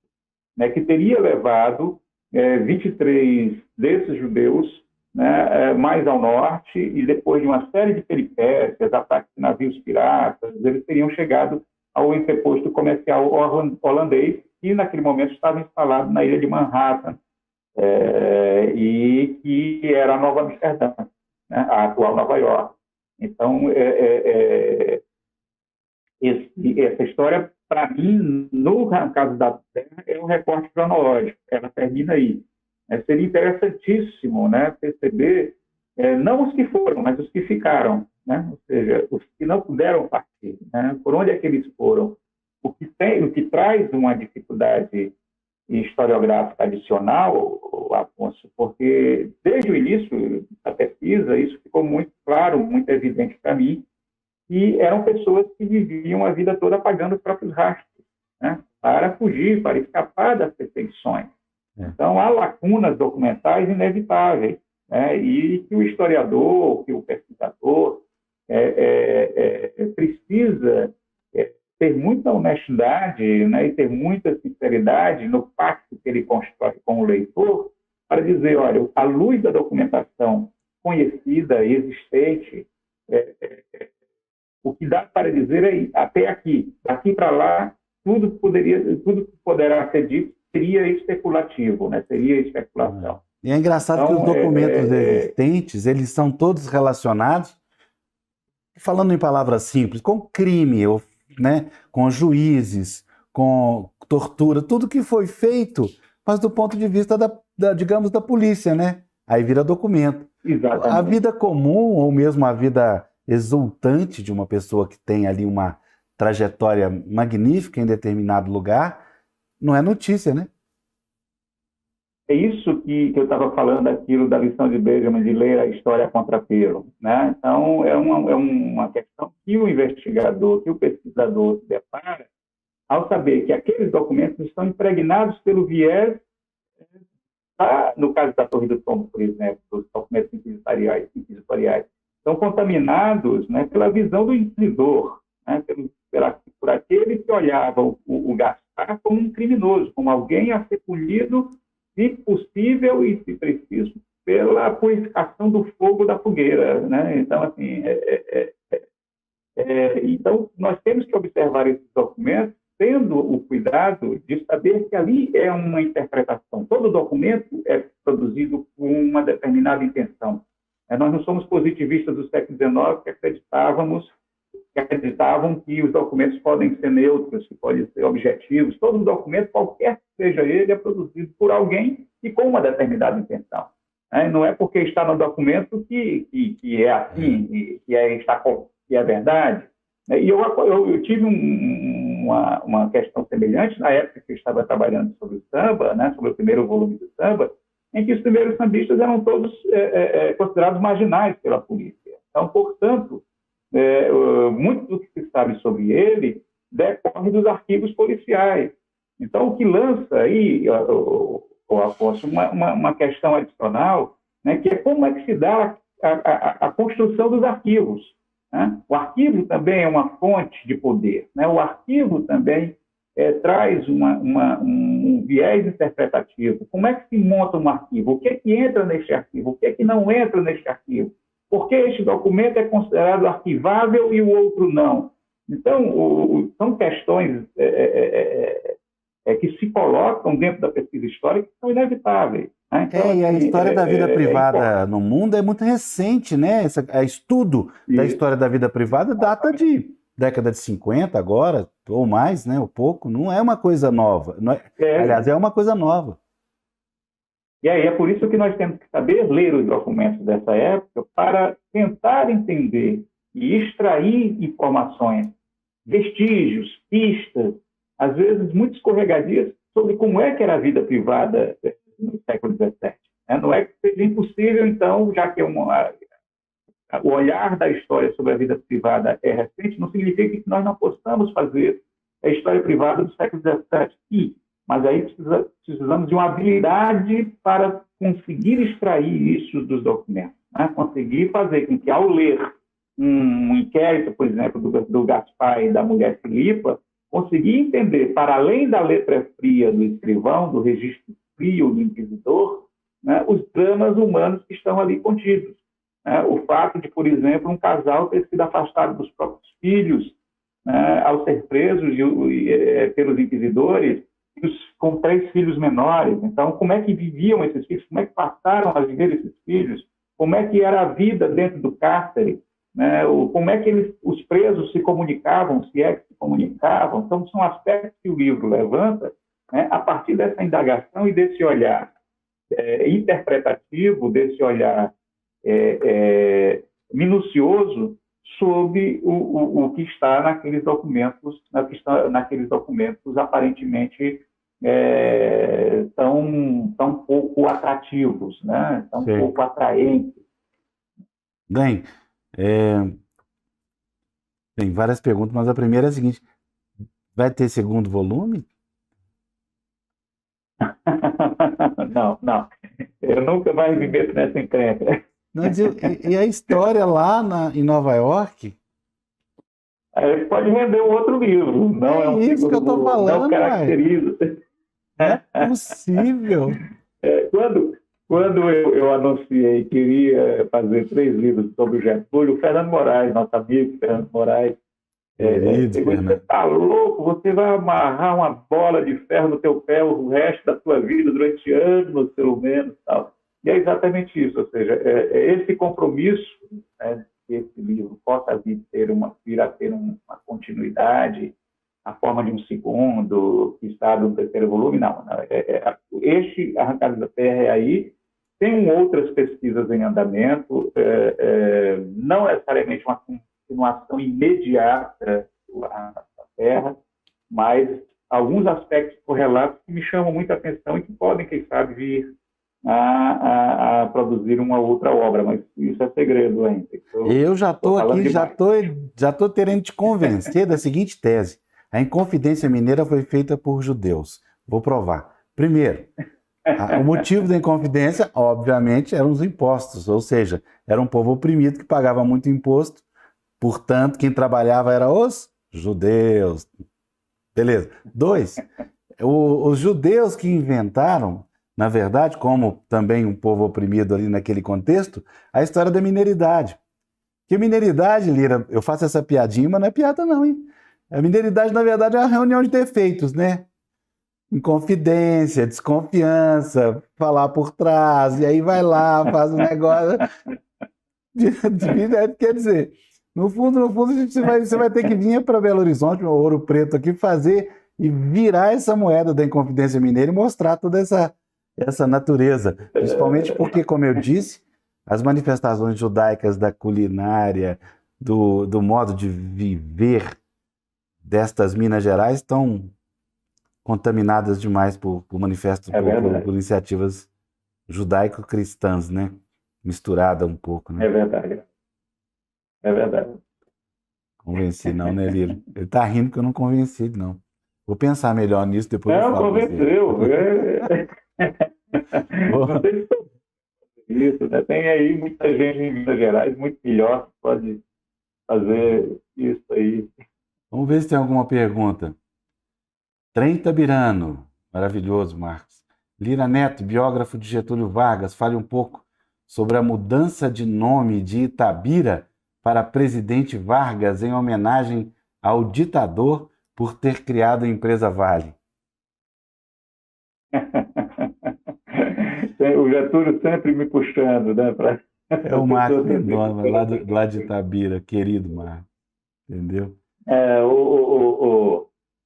né, que teria levado 23 desses judeus, né, mais ao norte, e depois de uma série de peripécias, ataques de navios piratas, eles teriam chegado ao entreposto comercial holandês, que naquele momento estava instalado na ilha de Manhattan, e que era a Nova Amsterdã, né, a atual Nova York. Então, essa história, para mim, no caso da Terra, é um recorte cronológico, ela termina aí. Seria interessantíssimo, né, perceber, não os que foram, mas os que ficaram, né? Ou seja, os que não puderam partir, né? Por onde é que eles foram? O que traz uma dificuldade historiográfica adicional, Afonso, porque desde o início da pesquisa isso ficou muito claro, muito evidente para mim, que eram pessoas que viviam a vida toda apagando os próprios rastros, né, para fugir, para escapar das perseguições. Então, há lacunas documentais inevitáveis, né, e que o historiador, que o pesquisador precisa ter muita honestidade, né, e ter muita sinceridade no pacto que ele constrói com o leitor, para dizer, olha, à luz da documentação conhecida e existente, o que dá para dizer é até aqui, daqui para lá, tudo que poderá ser dito seria especulativo, né? Seria especulação. E é engraçado que os documentos existentes, eles são todos relacionados, falando em palavras simples, com crime, né? Com juízes, com tortura, tudo que foi feito, mas do ponto de vista digamos, da polícia, né? Aí vira documento. Exatamente. A vida comum, ou mesmo a vida exultante de uma pessoa que tem ali uma trajetória magnífica em determinado lugar, não é notícia, né? É isso que eu estava falando, aquilo da lição de Benjamin, de ler a história a contrapelo, né? Então, é uma questão que o investigador, que o pesquisador se depara ao saber que aqueles documentos estão impregnados pelo viés, no caso da Torre do Tombo, por exemplo, dos documentos inquisitoriais, estão contaminados, né, pela visão do inquisidor, né, por aquele que olhava o Gaspar como um criminoso, como alguém a ser punido, se possível e se preciso, pela purificação do fogo da fogueira, né? Então, assim, então nós temos que observar esses documentos tendo o cuidado de saber que ali é uma interpretação. Todo documento é produzido com uma determinada intenção. Nós não somos positivistas do século XIX que acreditavam que os documentos podem ser neutros, que podem ser objetivos. Todo documento, qualquer que seja ele, é produzido por alguém e com uma determinada intenção. Não é porque está no documento que é assim, que é verdade. E eu tive uma questão semelhante na época que eu estava trabalhando sobre o samba, né, sobre o primeiro volume do samba, em que os primeiros sambistas eram todos considerados marginais pela polícia. Então, portanto, muito do que se sabe sobre ele decorre dos arquivos policiais. Então, o que lança aí, Afonso, uma questão adicional, né, que é como é que se dá a construção dos arquivos. Né? O arquivo também é uma fonte de poder. Né? O arquivo também traz um viés interpretativo. Como é que se monta um arquivo? O que é que entra neste arquivo? O que é que não entra neste arquivo? Por que este documento é considerado arquivável e o outro não? Então, são questões que se colocam dentro da pesquisa histórica que são inevitáveis. Né? Então, E a assim, história da vida privada no mundo é muito recente, né? Estudo da história da vida privada data de década de 50 agora, ou mais, né? Ou pouco. Não é uma coisa nova. Aliás, é uma coisa nova. E aí é por isso que nós temos que saber ler os documentos dessa época para tentar entender e extrair informações, vestígios, pistas, às vezes muito escorregadias, sobre como é que era a vida privada no século XVII. Não é que seja impossível, então, já que o olhar da história sobre a vida privada é recente, não significa que nós não possamos fazer a história privada do século XVII. Sim, mas aí precisamos de uma habilidade para conseguir extrair isso dos documentos, né? Conseguir fazer com que, ao ler um inquérito, por exemplo, do Gaspar e da mulher Filipa, conseguir entender, para além da letra fria do escrivão, do registro frio do inquisidor, né, os dramas humanos que estão ali contidos. Né? O fato de, por exemplo, um casal ter sido afastado dos próprios filhos, né, ao ser presos pelos inquisidores, com 3 filhos menores. Então, como é que viviam esses filhos? Como é que passaram a viver esses filhos? Como é que era a vida dentro do cárcere? Né? Como é que os presos se comunicavam, se é que se comunicavam? Então, são aspectos que o livro levanta, né, a partir dessa indagação e desse olhar interpretativo, desse olhar minucioso sobre o que está naqueles documentos, aparentemente tão pouco atrativos, né? Tão Sim. pouco atraentes. Bem, tem várias perguntas, mas a primeira é a seguinte: vai ter segundo volume? Não. Eu nunca mais me meto nessa encrenca. Mas e a história lá em Nova York? Pode render um outro livro. Não é um isso que eu estou falando, não caracteriza. Não é possível. Quando eu anunciei que iria fazer 3 livros sobre o Getúlio, o Fernando Moraes, nosso amigo Fernando Moraes, você está louco, você vai amarrar uma bola de ferro no teu pé o resto da tua vida, durante anos, pelo menos. Tal. E é exatamente isso, ou seja, esse compromisso, né, que esse livro possa vir a ter uma continuidade, a forma de um segundo, que está no 3º volume, não. Este Arrancados da Terra aí tem outras pesquisas em andamento, não necessariamente uma continuação imediata da Terra, mas alguns aspectos correlatos que me chamam muita atenção e que podem, quem sabe, vir a produzir uma outra obra, mas isso é segredo ainda. Eu já estou aqui, já tô querendo te convencer da seguinte tese: a Inconfidência Mineira foi feita por judeus. Vou provar. Primeiro, o motivo da Inconfidência, obviamente, eram os impostos, ou seja, era um povo oprimido que pagava muito imposto, portanto, quem trabalhava eram os judeus. Beleza. 2, os judeus que inventaram, na verdade, como também um povo oprimido ali naquele contexto, a história da mineridade. Que mineridade, Lira, eu faço essa piadinha, mas não é piada não, hein? A mineridade, na verdade, é uma reunião de defeitos, né? Inconfidência, desconfiança, falar por trás, e aí vai lá, faz um negócio. Quer dizer, no fundo, você vai ter que vir para Belo Horizonte, Ouro Preto aqui, fazer e virar essa moeda da Inconfidência Mineira e mostrar toda essa natureza. Principalmente porque, como eu disse, as manifestações judaicas da culinária, do modo de viver destas Minas Gerais estão contaminadas demais por iniciativas judaico-cristãs, né? Misturada um pouco, né? É verdade. Convenci não, né, Lira? Ele tá rindo que eu não convenci, não. Vou pensar melhor nisso, depois eu falo. Convenceu. Não sei se isso, né? Tem aí muita gente em Minas Gerais muito melhor que pode fazer isso aí. Vamos ver se tem alguma pergunta. Trem Tabirano, maravilhoso, Marcos. Lira Neto, biógrafo de Getúlio Vargas, fale um pouco sobre a mudança de nome de Itabira para Presidente Vargas em homenagem ao ditador por ter criado a empresa Vale. O Getúlio sempre me puxando, né? É o Marcos Mendonça, lá de Itabira, querido Marcos, entendeu?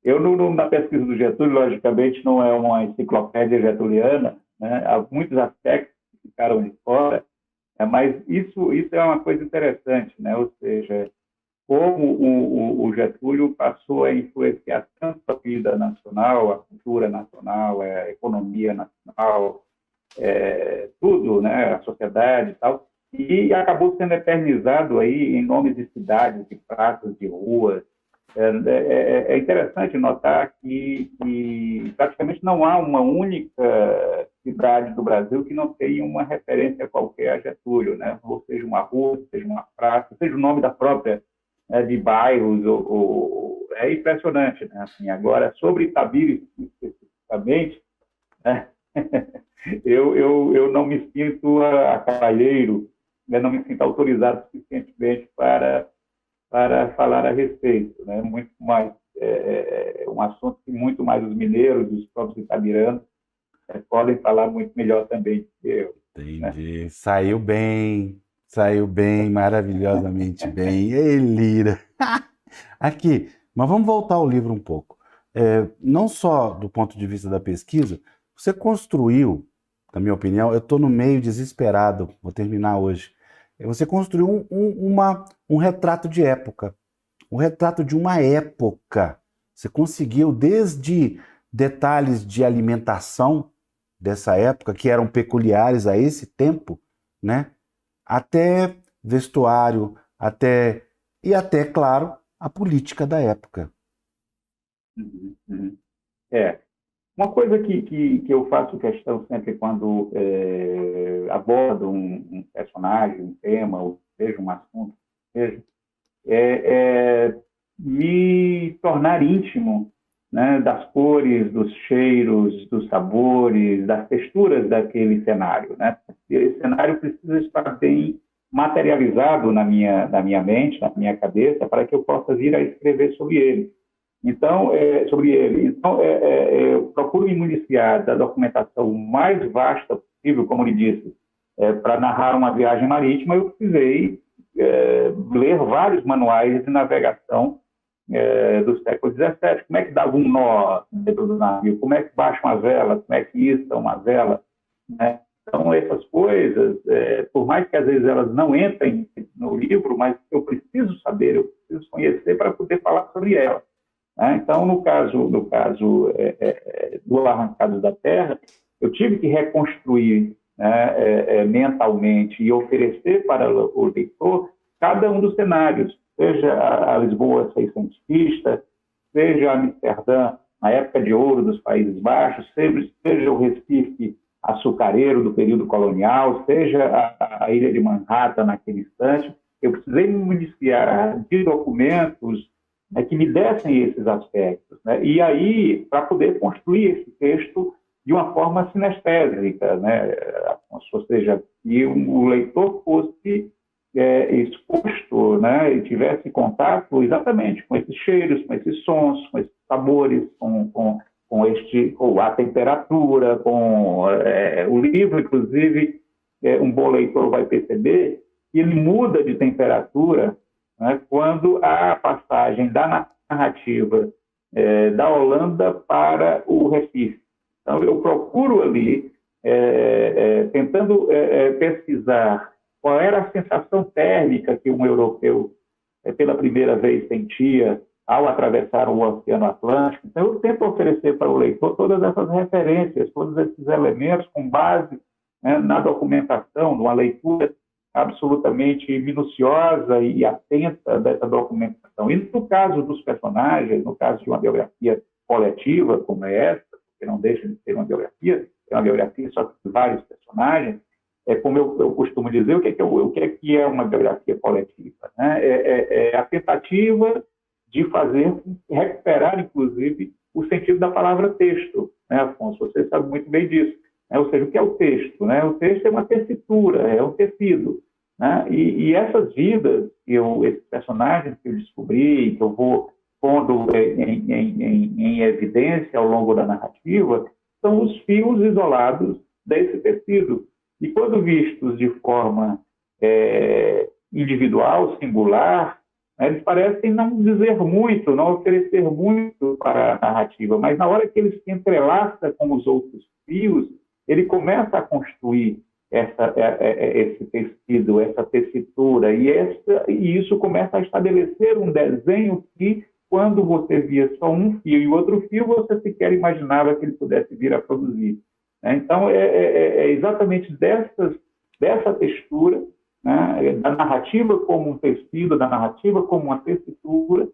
Eu, na pesquisa do Getúlio, logicamente, não é uma enciclopédia getuliana, né? Há muitos aspectos que ficaram de fora, mas isso é uma coisa interessante, né? Ou seja, como o Getúlio passou a influenciar tanto a vida nacional, a cultura nacional, a economia nacional, tudo, né? A sociedade e tal, e acabou sendo eternizado aí em nomes de cidades, de praças, de ruas. É interessante notar que praticamente não há uma única cidade do Brasil que não tenha uma referência qualquer a Getúlio, né? Ou seja, uma rua, seja uma praça, seja o nome da própria, de bairros. É impressionante, né? Assim, agora, sobre Itabira especificamente, né? eu não me sinto cavalheiro, né? Não me sinto autorizado suficientemente para falar a respeito, né? Muito mais um assunto que muito mais os mineiros, os próprios itabiranos, podem falar muito melhor também que eu. Entendi. Né? Saiu bem, maravilhosamente bem. Ei, Lira. Aqui, mas vamos voltar ao livro um pouco. Não só do ponto de vista da pesquisa, você construiu, na minha opinião, eu estou no meio desesperado, vou terminar hoje. Você construiu um retrato de época, um retrato de uma época. Você conseguiu, desde detalhes de alimentação dessa época, que eram peculiares a esse tempo, né? Até vestuário, até, claro, a política da época. Uma coisa que eu faço questão sempre quando abordo um personagem, um tema, ou seja, um assunto, me tornar íntimo, né, das cores, dos cheiros, dos sabores, das texturas daquele cenário, né? Esse cenário precisa estar bem materializado na minha mente, na minha cabeça, para que eu possa vir a escrever sobre ele. Então, eu procuro me municiar da documentação mais vasta possível, como lhe disse. Para narrar uma viagem marítima, eu precisei ler vários manuais de navegação do século XVII. Como é que dava um nó dentro do navio? Como é que baixa uma vela? Como é que ista uma vela? Né? Então, essas coisas, por mais que às vezes elas não entrem no livro, mas eu preciso saber, eu preciso conhecer para poder falar sobre elas. Então, no caso do Arrancados da Terra, eu tive que reconstruir, né, mentalmente e oferecer para o leitor cada um dos cenários, seja a Lisboa seiscentista, seja Amsterdã, na época de ouro dos Países Baixos, seja o Recife açucareiro do período colonial, seja a ilha de Manhattan naquele instante. Eu precisei me municiar de documentos que me dessem esses aspectos, né? E aí, para poder construir esse texto de uma forma sinestésica, né? Ou seja, que o leitor fosse exposto, né? E tivesse contato exatamente com esses cheiros, com esses sons, com esses sabores, com a temperatura, com o livro, inclusive, um bom leitor vai perceber que ele muda de temperatura, né, quando há a passagem da narrativa da Holanda para o Recife. Então, eu procuro ali, tentando pesquisar qual era a sensação térmica que um europeu, pela primeira vez, sentia ao atravessar o Oceano Atlântico. Então, eu tento oferecer para o leitor todas essas referências, todos esses elementos com base, né, na documentação, numa leitura absolutamente minuciosa e atenta dessa documentação. E no caso dos personagens, no caso de uma biografia coletiva como é essa, porque não deixa de ser uma biografia, é uma biografia só de vários personagens, como eu costumo dizer, o que é uma biografia coletiva? Né? É a tentativa de recuperar, inclusive, o sentido da palavra texto, né, Afonso? Você sabe muito bem disso. Né? Ou seja, o que é o texto? Né? O texto é uma tessitura, é um tecido. Né? E essas vidas, esses personagens que eu descobri, que eu vou pondo em evidência ao longo da narrativa, são os fios isolados desse tecido. E quando vistos de forma individual, singular, eles parecem não dizer muito, não oferecer muito para a narrativa, mas na hora que ele se entrelaça com os outros fios, ele começa a construir esse tecido, essa tessitura, e isso começa a estabelecer um desenho que, quando você via só um fio e outro fio, você sequer imaginava que ele pudesse vir a produzir. Então, é exatamente dessa textura, né, da narrativa como um tecido, da narrativa como uma tessitura,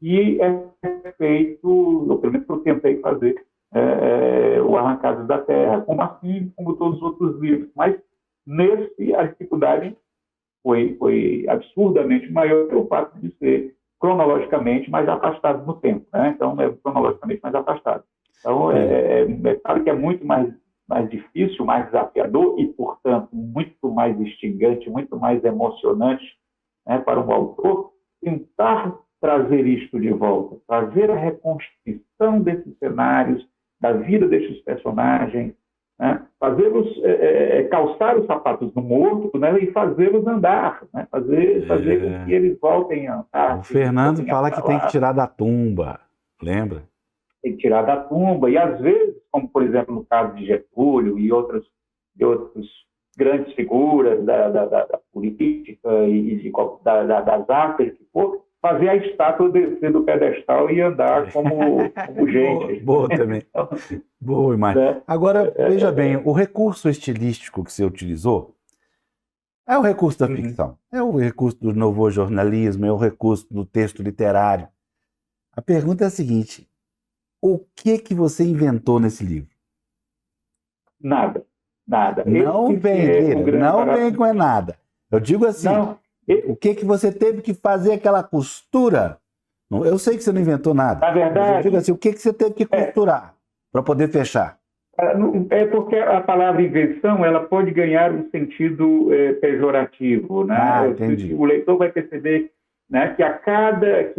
e é feito, ou pelo menos eu tentei fazer, o Arrancados da Terra, como todos os outros livros. Mas, nesse, a dificuldade foi absurdamente maior pelo fato de ser cronologicamente mais afastado no tempo. Né? Então, é cronologicamente mais afastado. Então, claro que é muito mais difícil, mais desafiador e, portanto, muito mais instigante, muito mais emocionante, né, para um autor tentar trazer isto de volta, trazer a reconstrução desses cenários, da vida desses personagens, né, fazê-los calçar os sapatos do morto, né, e fazê-los andar, né, fazer com que eles voltem a andar. O Fernando fala que tem que tirar da tumba, lembra? Tem que tirar da tumba, e às vezes, como por exemplo no caso de Getúlio e outras grandes figuras da política e das artes, que for, fazer a estátua descer do pedestal e andar como gente. Boa também. Boa imagem. Né? Agora, veja bem, o recurso estilístico que você utilizou é o recurso da ficção, é o recurso do novo jornalismo, é o recurso do texto literário. A pergunta é a seguinte: o que você inventou nesse livro? Nada. Não vem com nada. Eu digo assim, o que você teve que fazer aquela costura? Eu sei que você não inventou nada. Na verdade, mas eu digo assim, o que você teve que costurar para poder fechar? É porque a palavra invenção ela pode ganhar um sentido pejorativo, né? Entendi. O leitor vai perceber, né, que a cada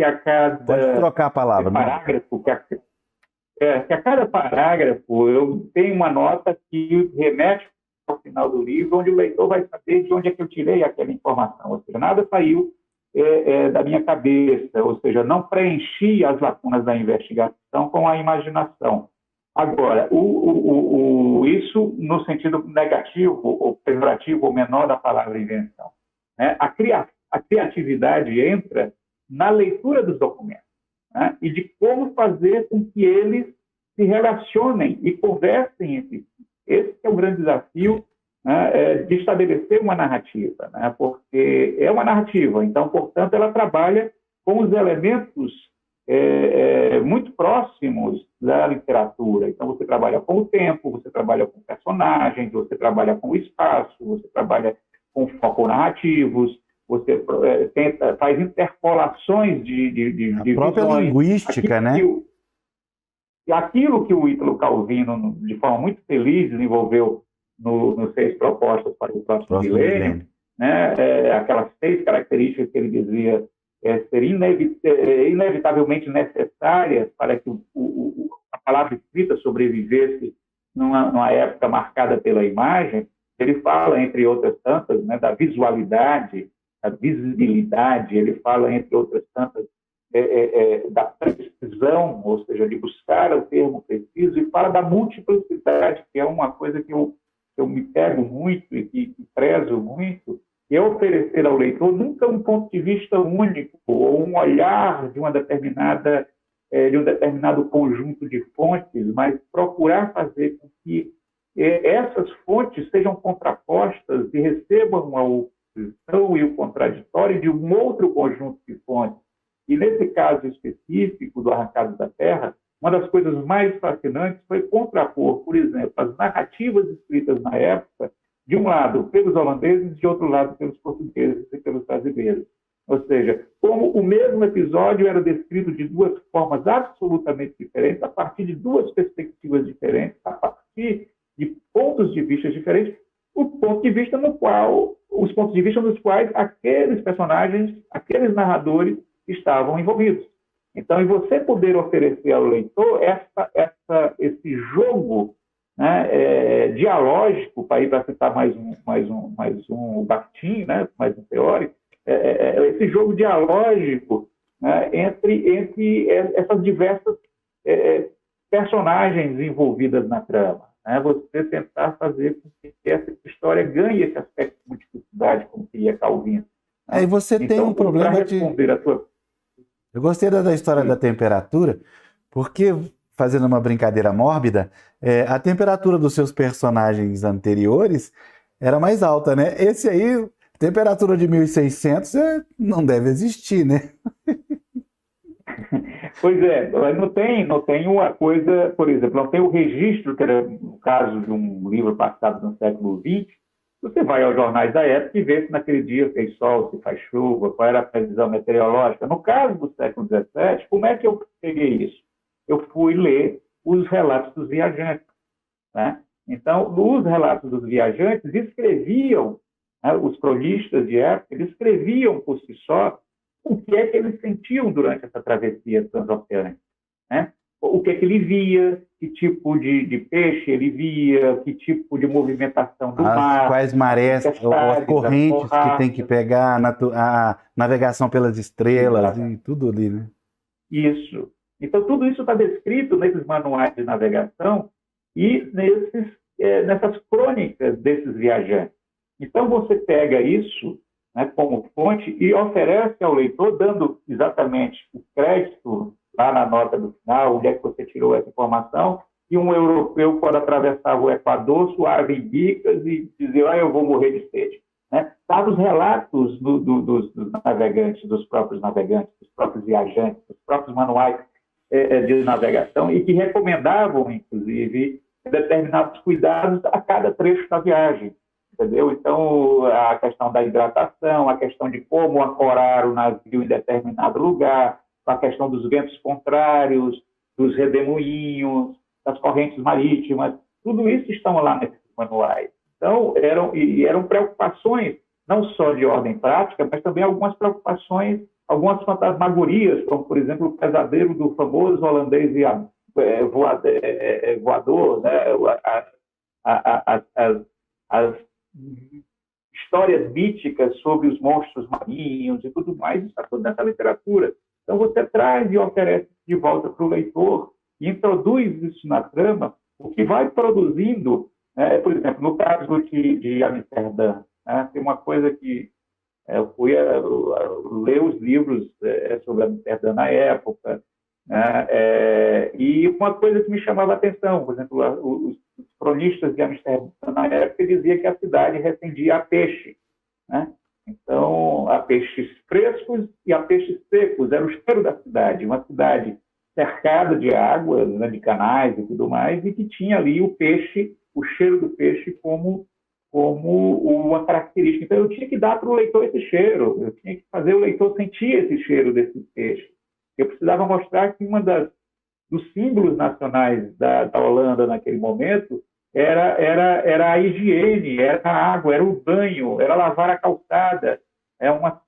pode trocar a palavra, parágrafo, que a cada parágrafo eu tenho uma nota que remete ao final do livro, onde o leitor vai saber de onde é que eu tirei aquela informação. Ou seja, nada saiu da minha cabeça, ou seja, não preenchi as lacunas da investigação com a imaginação. Agora, isso no sentido negativo, ou pejorativo, ou menor da palavra invenção. Né? A criatividade entra na leitura dos documentos, né? E de como fazer com que eles se relacionem e conversem entre si. Esse é o grande desafio, né, de estabelecer uma narrativa, né? Porque é uma narrativa, então, portanto, ela trabalha com os elementos muito próximos da literatura. Então, você trabalha com o tempo, você trabalha com personagens, você trabalha com o espaço, você trabalha com focos narrativos, você faz interpolações de a própria visões. Linguística, né? Aquilo que o Ítalo Calvino, de forma muito feliz, desenvolveu nos 6 propostas para o próximo milênio, né? Aquelas 6 características que ele dizia serem inevitavelmente necessárias para que a palavra escrita sobrevivesse numa época marcada pela imagem. Ele fala, entre outras tantas, né, da visualidade, da visibilidade, ele fala, entre outras tantas, da precisão, ou seja, de buscar o termo preciso, e fala da multiplicidade, que é uma coisa que eu me pego muito e que prezo muito, e é oferecer ao leitor nunca um ponto de vista único, ou um olhar de um determinado conjunto de fontes, mas procurar fazer com que essas fontes sejam contrapostas e recebam a oposição e o contraditório de um outro conjunto de fontes. E nesse caso específico do Arrancados da Terra, uma das coisas mais fascinantes foi contrapor, por exemplo, as narrativas escritas na época, de um lado pelos holandeses, de outro lado pelos portugueses e pelos brasileiros. Ou seja, como o mesmo episódio era descrito de duas formas absolutamente diferentes, a partir de duas perspectivas diferentes, a partir de pontos de vista diferentes, os pontos de vista nos quais aqueles personagens, aqueles narradores estavam envolvidos. Então, e você poder oferecer ao leitor esse jogo, né, dialógico, para citar mais um Bakhtin, né, mais um teórico, esse jogo dialógico, né, entre essas diversas personagens envolvidas na trama. Né, você tentar fazer com que essa história ganhe esse aspecto de multiplicidade, como queria Calvino. Aí você tem um problema de... Eu gostei da história da temperatura, porque, fazendo uma brincadeira mórbida, a temperatura dos seus personagens anteriores era mais alta, né? Esse aí, temperatura de 1600, não deve existir, né? Pois é, não tem uma coisa, por exemplo, não tem o registro, que era no caso de um livro passado no século XX. Você vai aos jornais da época e vê se naquele dia fez sol, se faz chuva, qual era a previsão meteorológica. No caso do século XVII, como é que eu peguei isso? Eu fui ler os relatos dos viajantes. Né? Então, nos relatos dos viajantes, escreviam, né, os cronistas de época, eles escreviam por si só o que é que eles sentiam durante essa travessia transoceânica. Né? O que é que ele via, que tipo de peixe ele via, que tipo de movimentação do mar. Quais marés, as correntes que tem que pegar, a navegação pelas estrelas e tudo ali, né? Isso. Então, tudo isso está descrito nesses manuais de navegação e nessas crônicas desses viajantes. Então, você pega isso, né, como fonte e oferece ao leitor, dando exatamente o crédito lá na nota do final, onde é que você tirou essa informação, e um europeu pode atravessar o Equador, suave em bicas e dizer, eu vou morrer de sede. Né? Tá nos relatos dos navegantes, dos próprios viajantes, dos próprios manuais de navegação, e que recomendavam, inclusive, determinados cuidados a cada trecho da viagem. Entendeu? Então, a questão da hidratação, a questão de como ancorar o navio em determinado lugar, a questão dos ventos contrários, dos redemoinhos, das correntes marítimas, tudo isso estão lá nesses manuais. Então, eram preocupações, não só de ordem prática, mas também algumas preocupações, algumas fantasmagorias, como, por exemplo, o pesadelo do famoso holandês voador, né? As histórias míticas sobre os monstros marinhos e tudo mais, está tudo nessa literatura. Então, você traz e oferece de volta para o leitor e introduz isso na trama, o que vai produzindo, por exemplo, no caso de Amsterdã, né, tem uma coisa que eu fui ler os livros sobre Amsterdã na época, né, e uma coisa que me chamava a atenção, por exemplo, os cronistas de Amsterdã na época diziam que a cidade recendia a peixe, né? Então, a peixes frescos e a peixes secos, era o cheiro da cidade, uma cidade cercada de águas, né, de canais e tudo mais, e que tinha ali o peixe, o cheiro do peixe como uma característica. Então, eu tinha que dar para o leitor esse cheiro, eu tinha que fazer o leitor sentir esse cheiro desse peixe. Eu precisava mostrar que dos símbolos nacionais da Holanda naquele momento era a higiene, era a água, era o banho, era lavar a calçada. É uma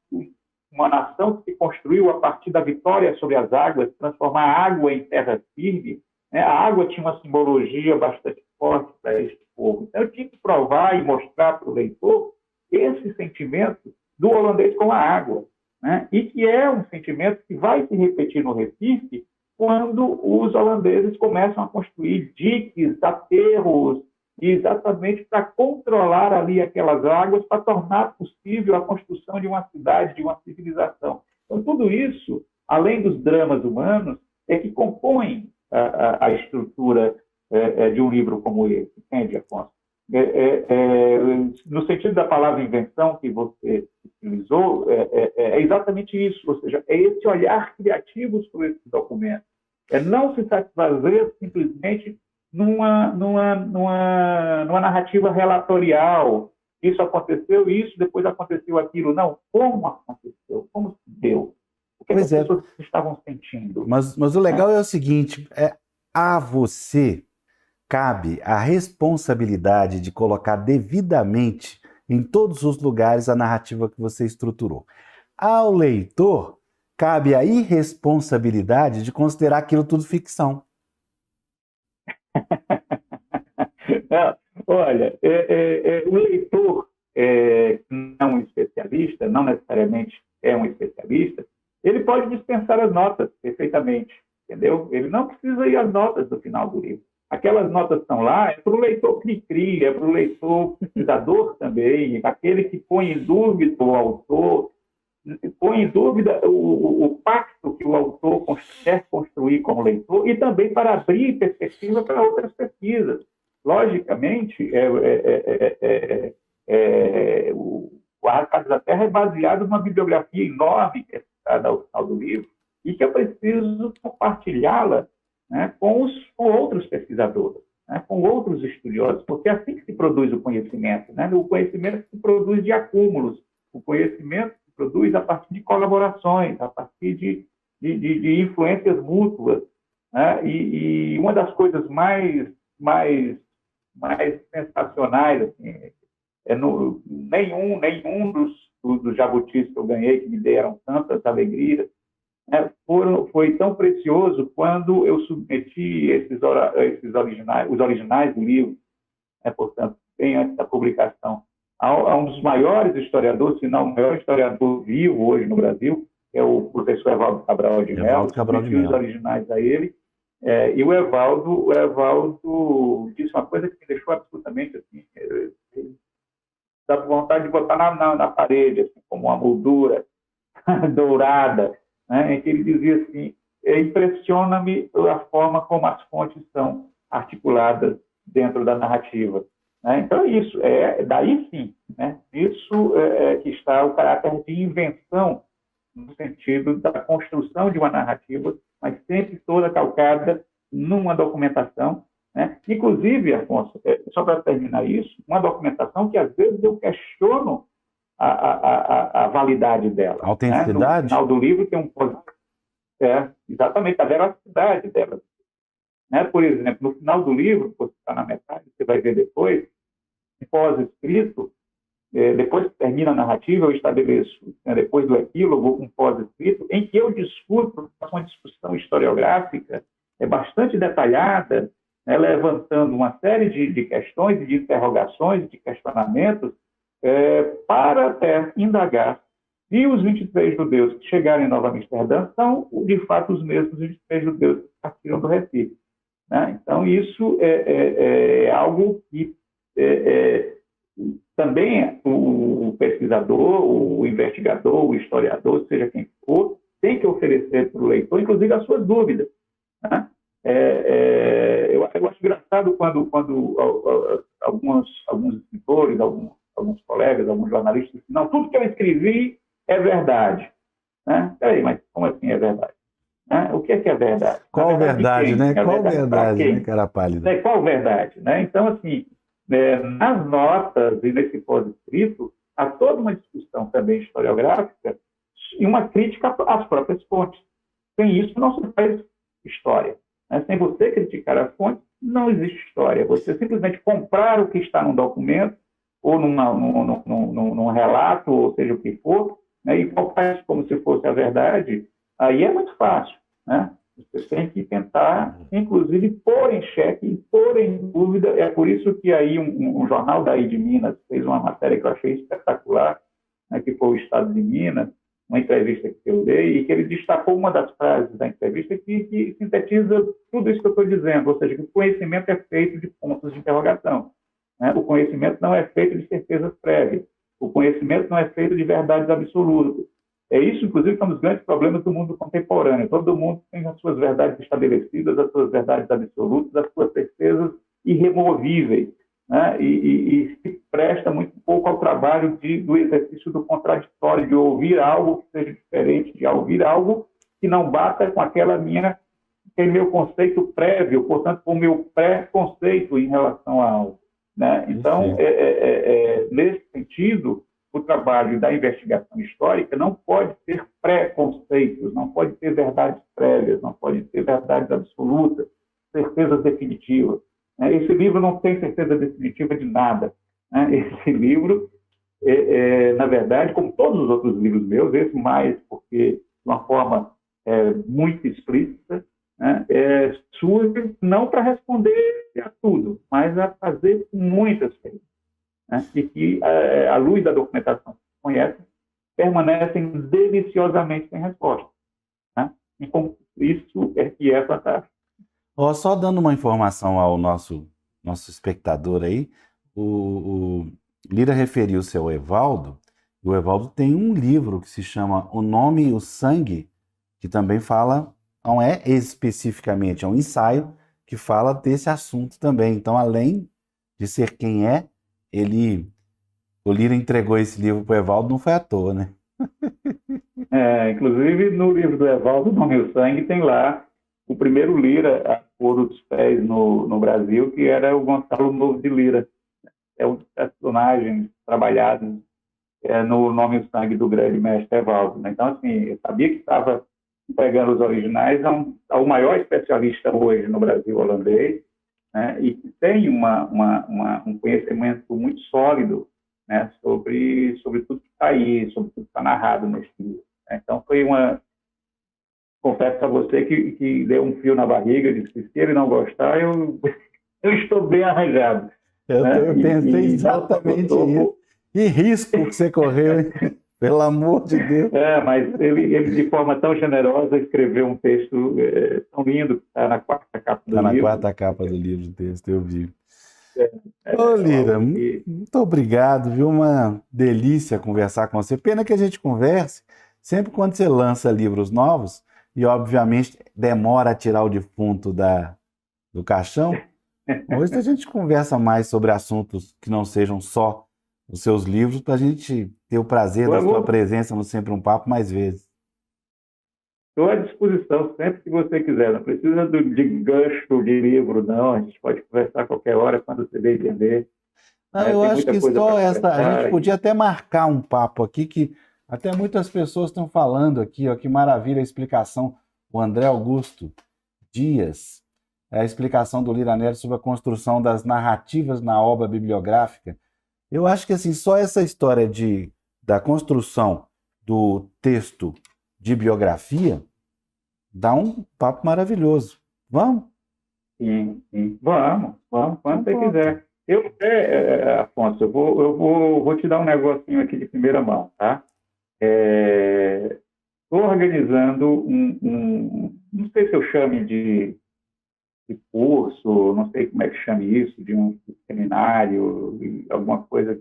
nação que se construiu a partir da vitória sobre as águas, transformar a água em terra firme. Né? A água tinha uma simbologia bastante forte para este povo. Então, eu tinha que provar e mostrar para o leitor esse sentimento do holandês com a água, né? E que é um sentimento que vai se repetir no Recife quando os holandeses começam a construir diques, aterros, exatamente para controlar ali aquelas águas, para tornar possível a construção de uma cidade, de uma civilização. Então, tudo isso, além dos dramas humanos, é que compõem a estrutura de um livro como esse, entende, Afonso? No sentido da palavra invenção que você utilizou, é exatamente isso, ou seja, é esse olhar criativo sobre esse documento. É não se satisfazer simplesmente numa narrativa relatorial, isso aconteceu, isso, depois aconteceu aquilo. Não, como aconteceu? Como se deu? O que, Pois as é, pessoas estavam sentindo? mas o Né? legal é o seguinte, a você cabe a responsabilidade de colocar devidamente em todos os lugares a narrativa que você estruturou. Ao leitor, cabe a irresponsabilidade de considerar aquilo tudo ficção. Não, olha, o leitor não um especialista, não necessariamente é um especialista, ele pode dispensar as notas perfeitamente, entendeu? Ele não precisa ir às notas do final do livro. Aquelas notas estão lá, é para o leitor cri-cri, é para o leitor pesquisador também, aquele que põe em dúvida o autor, põe em dúvida o pacto que o autor quer construir com o leitor e também para abrir perspectiva para outras pesquisas. Logicamente, o Arrancados da Terra é baseado numa bibliografia enorme que é citada ao final do livro e que eu preciso compartilhá-la, né, com outros pesquisadores, né, com outros estudiosos, porque é assim que se produz o conhecimento. Né? O conhecimento se produz de acúmulos, o conhecimento se produz a partir de colaborações, a partir de influências mútuas. Né? E uma das coisas mais sensacionais, assim, nenhum dos jabutis que eu ganhei, que me deram tantas alegrias, né, foi tão precioso quando eu submeti os originais do livro, né, portanto, bem antes da publicação, a um dos maiores historiadores, se não o maior historiador vivo hoje no Brasil, que é o professor Evaldo Cabral de Mello, submeti os originais a ele, e o Evaldo disse uma coisa que me deixou absolutamente assim, dá vontade de botar na parede, assim, como uma moldura dourada, né, em que ele dizia assim, impressiona-me a forma como as fontes são articuladas dentro da narrativa. Né? Então, isso, daí sim, né? Isso que está o caráter de invenção, no sentido da construção de uma narrativa, mas sempre toda calcada numa documentação. Né? Inclusive, Afonso, só para terminar isso, uma documentação que às vezes eu questiono a validade dela. A autenticidade? Né? No final do livro tem exatamente, a veracidade dela. Né? Por exemplo, no final do livro, você está na metade, você vai ver depois, um pós-escrito, depois que termina a narrativa, eu estabeleço, né, depois do epílogo, um pós-escrito, em que eu discuto, faço uma discussão historiográfica bastante detalhada, né, levantando uma série de questões, de interrogações, de questionamentos, para até indagar se os 23 judeus que chegaram em Nova Amsterdã são, de fato, os mesmos 23 judeus que partiram do Recife. Né? Então, isso é algo que também o pesquisador, o investigador, o historiador, seja quem for, tem que oferecer para o leitor, inclusive, as suas dúvidas. Né? Eu acho engraçado quando alguns escritores, alguns colegas, alguns jornalistas dizem, não, tudo que eu escrevi é verdade. Né? Peraí, mas como assim é verdade? Né? O que é verdade? Qual verdade, né? Qual verdade, né, cara pálida? Qual verdade? Né? Então, assim, nas notas e nesse pós-escrito, há toda uma discussão também historiográfica e uma crítica às próprias fontes. Sem isso, não se faz história. Né? Sem você criticar as fontes, não existe história. Você simplesmente comprar o que está num documento ou num relato, ou seja o que for, né? E colocar isso como se fosse a verdade, aí é muito fácil. Né? Você tem que tentar, inclusive, pôr em xeque, pôr em dúvida. É por isso que aí um jornal daí de Minas fez uma matéria que eu achei espetacular, né, que foi o Estado de Minas, uma entrevista que eu dei, e que ele destacou uma das frases da entrevista que sintetiza tudo isso que eu estou dizendo, ou seja, que o conhecimento é feito de pontos de interrogação. Né? O conhecimento não é feito de certezas prévias. O conhecimento não é feito de verdades absolutas. É isso, inclusive, que é um dos grandes problemas do mundo contemporâneo. Todo mundo tem as suas verdades estabelecidas, as suas verdades absolutas, as suas certezas irremovíveis, né? E se presta muito pouco ao trabalho do exercício do contraditório, de ouvir algo que seja diferente, de ouvir algo que não bata com aquele meu conceito prévio, portanto, com o meu pré-conceito em relação a algo. né? Então, nesse sentido, o trabalho da investigação histórica não pode ter preconceitos, não pode ter verdades prévias, não pode ter verdades absolutas, certezas definitivas, né? Esse livro não tem certeza definitiva de nada, né? Esse livro, na verdade, como todos os outros livros meus, esse mais porque de uma forma muito explícita, né? Surge não para responder a tudo, mas a fazer muitas perguntas, né? E que, à luz da documentação que se conhece, permanecem deliciosamente sem resposta, né? Então, isso é que é fantástico. Só dando uma informação ao nosso espectador aí, o Lira referiu-se ao Evaldo, e o Evaldo tem um livro que se chama O Nome e o Sangue, que também fala, não é especificamente, é um ensaio que fala desse assunto também. Então, além de ser quem é, o Lira entregou esse livro para o Evaldo, não foi à toa, né? Inclusive, no livro do Evaldo, O Nome e o Sangue, tem lá o primeiro Lira a pôr os pés no Brasil, que era o Gonçalo Novo de Lira. É um dos personagens trabalhados no Nome e o Sangue do grande mestre Evaldo, né? Então, assim, eu sabia que estava entregando os originais ao maior especialista hoje no Brasil holandês, né? E que tem um conhecimento muito sólido, né? sobre tudo que está aí, sobre tudo que está narrado nesse livro, né? Então, confesso a você que deu um fio na barriga, disse que se ele não gostar, eu estou bem arranjado. Eu pensei exatamente isso. E risco que você correu, hein? Pelo amor de Deus. Mas ele, de forma tão generosa, escreveu um texto tão lindo, que está na quarta capa do livro. Está na quarta capa do livro, o texto, eu vi. Ô, Lira, muito obrigado, viu? Uma delícia conversar com você. Pena que a gente converse sempre quando você lança livros novos e, obviamente, demora a tirar o defunto do caixão. Hoje a gente conversa mais sobre assuntos que não sejam só os seus livros, para a gente ter o prazer da sua presença no Sempre um Papo mais vezes. Estou à disposição sempre que você quiser. Não precisa de gancho de livro, não. A gente pode conversar a qualquer hora, quando você bem entender. Eu acho que só a gente podia até marcar um papo aqui, que até muitas pessoas estão falando aqui, ó, que maravilha a explicação. O André Augusto Dias, a explicação do Lira Neto sobre a construção das narrativas na obra bibliográfica. Eu acho que assim, só essa história da construção do texto de biografia dá um papo maravilhoso. Vamos? Sim. Vamos, quando você quiser. Afonso, eu vou te dar um negocinho aqui de primeira mão, tá? Estou organizando não sei se eu chame de curso, não sei como é que chame isso, de um seminário, alguma coisa,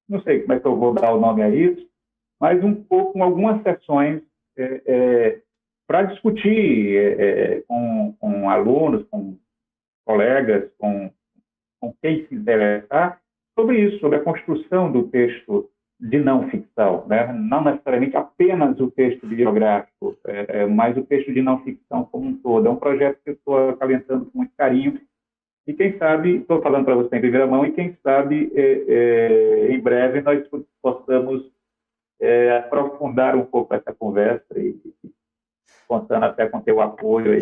não sei como é que eu vou dar o nome a isso, mas com algumas sessões para discutir com alunos, com colegas, com quem se interessar, sobre isso, sobre a construção do texto de não ficção, né? Não necessariamente apenas o texto bibliográfico, mas o texto de não ficção como um todo. É um projeto que eu estou acalentando com muito carinho e quem sabe, estou falando para você em primeira mão, e quem sabe em breve nós possamos aprofundar um pouco essa conversa e contando até com teu apoio.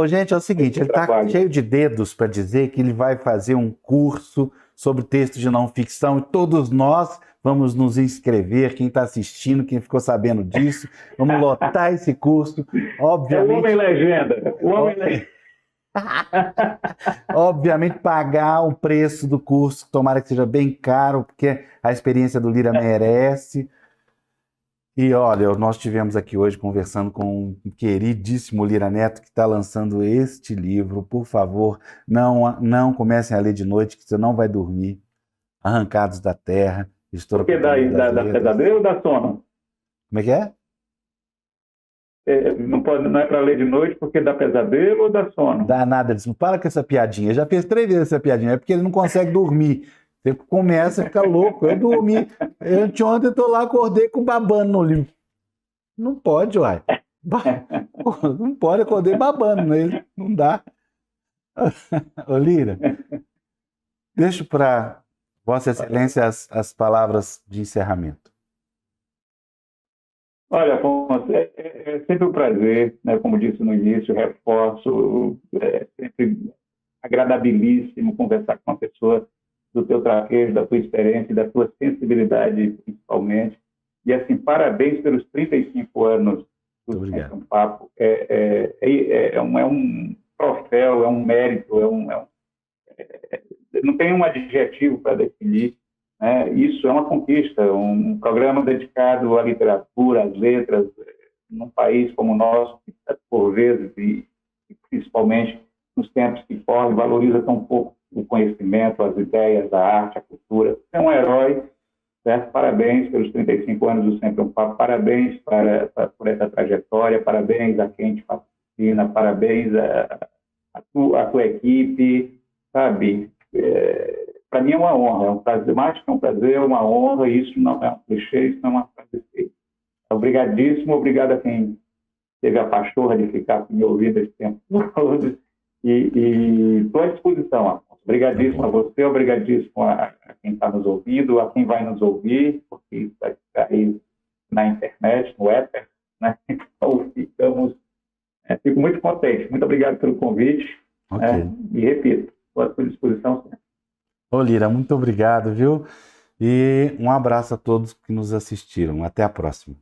Gente, é o seguinte, ele está cheio de dedos para dizer que ele vai fazer um curso sobre texto de não ficção e todos nós vamos nos inscrever, quem está assistindo, quem ficou sabendo disso, vamos lotar esse curso, obviamente... É o Homem Legenda. Obviamente pagar o preço do curso, tomara que seja bem caro, porque a experiência do Lira merece. E olha, nós estivemos aqui hoje conversando com o queridíssimo Lira Neto, que está lançando este livro. Por favor, não comecem a ler de noite, que você não vai dormir. Arrancados da Terra. Por que da pesadelo ou da sono? Como é que é? Não é para ler de noite porque dá pesadelo ou dá sono? Dá nada disso. Para com essa piadinha. Já fez 3 vezes essa piadinha. É porque ele não consegue dormir. Você começa a ficar louco. Eu dormi. Ontem eu estou lá, acordei com babando no livro. Não pode, uai. Não pode, acordei babando nele. Não dá. Ô, Lira, Deixo para Vossa Excelência as palavras de encerramento. Olha, Afonso, é sempre um prazer, né? Como disse no início, reforço, é sempre agradabilíssimo conversar com uma pessoa do teu traquejo, da tua experiência, da tua sensibilidade, principalmente. E, assim, parabéns pelos 35 anos do Muito Sempre obrigado. um Papo. É um troféu, é um mérito, não tem um adjetivo para definir, né? Isso é uma conquista, um programa dedicado à literatura, às letras, num país como o nosso, que, por vezes, e principalmente nos tempos que correm, valoriza tão pouco o conhecimento, as ideias, a arte, a cultura. Você é um herói, certo? Parabéns pelos 35 anos do Sempre um Papo, parabéns por essa trajetória, parabéns a quem te patrocina, parabéns a tua equipe, sabe? Para mim é uma honra, é um prazer, mais que um prazer, é uma honra, e isso não é um clichê, isso não é uma frase feita. Obrigadíssimo, obrigado a quem teve a pachorra de ficar me ouvindo esse tempo todo, e estou à disposição, Afonso. Obrigadíssimo a você, obrigadíssimo a quem está nos ouvindo, a quem vai nos ouvir, porque isso vai ficar aí na internet, no éter, né? Então, fico muito contente. Muito obrigado pelo convite, Ok. né? E repito, estou à sua disposição sempre. Ô, Lira, muito obrigado, viu? E um abraço a todos que nos assistiram. Até a próxima.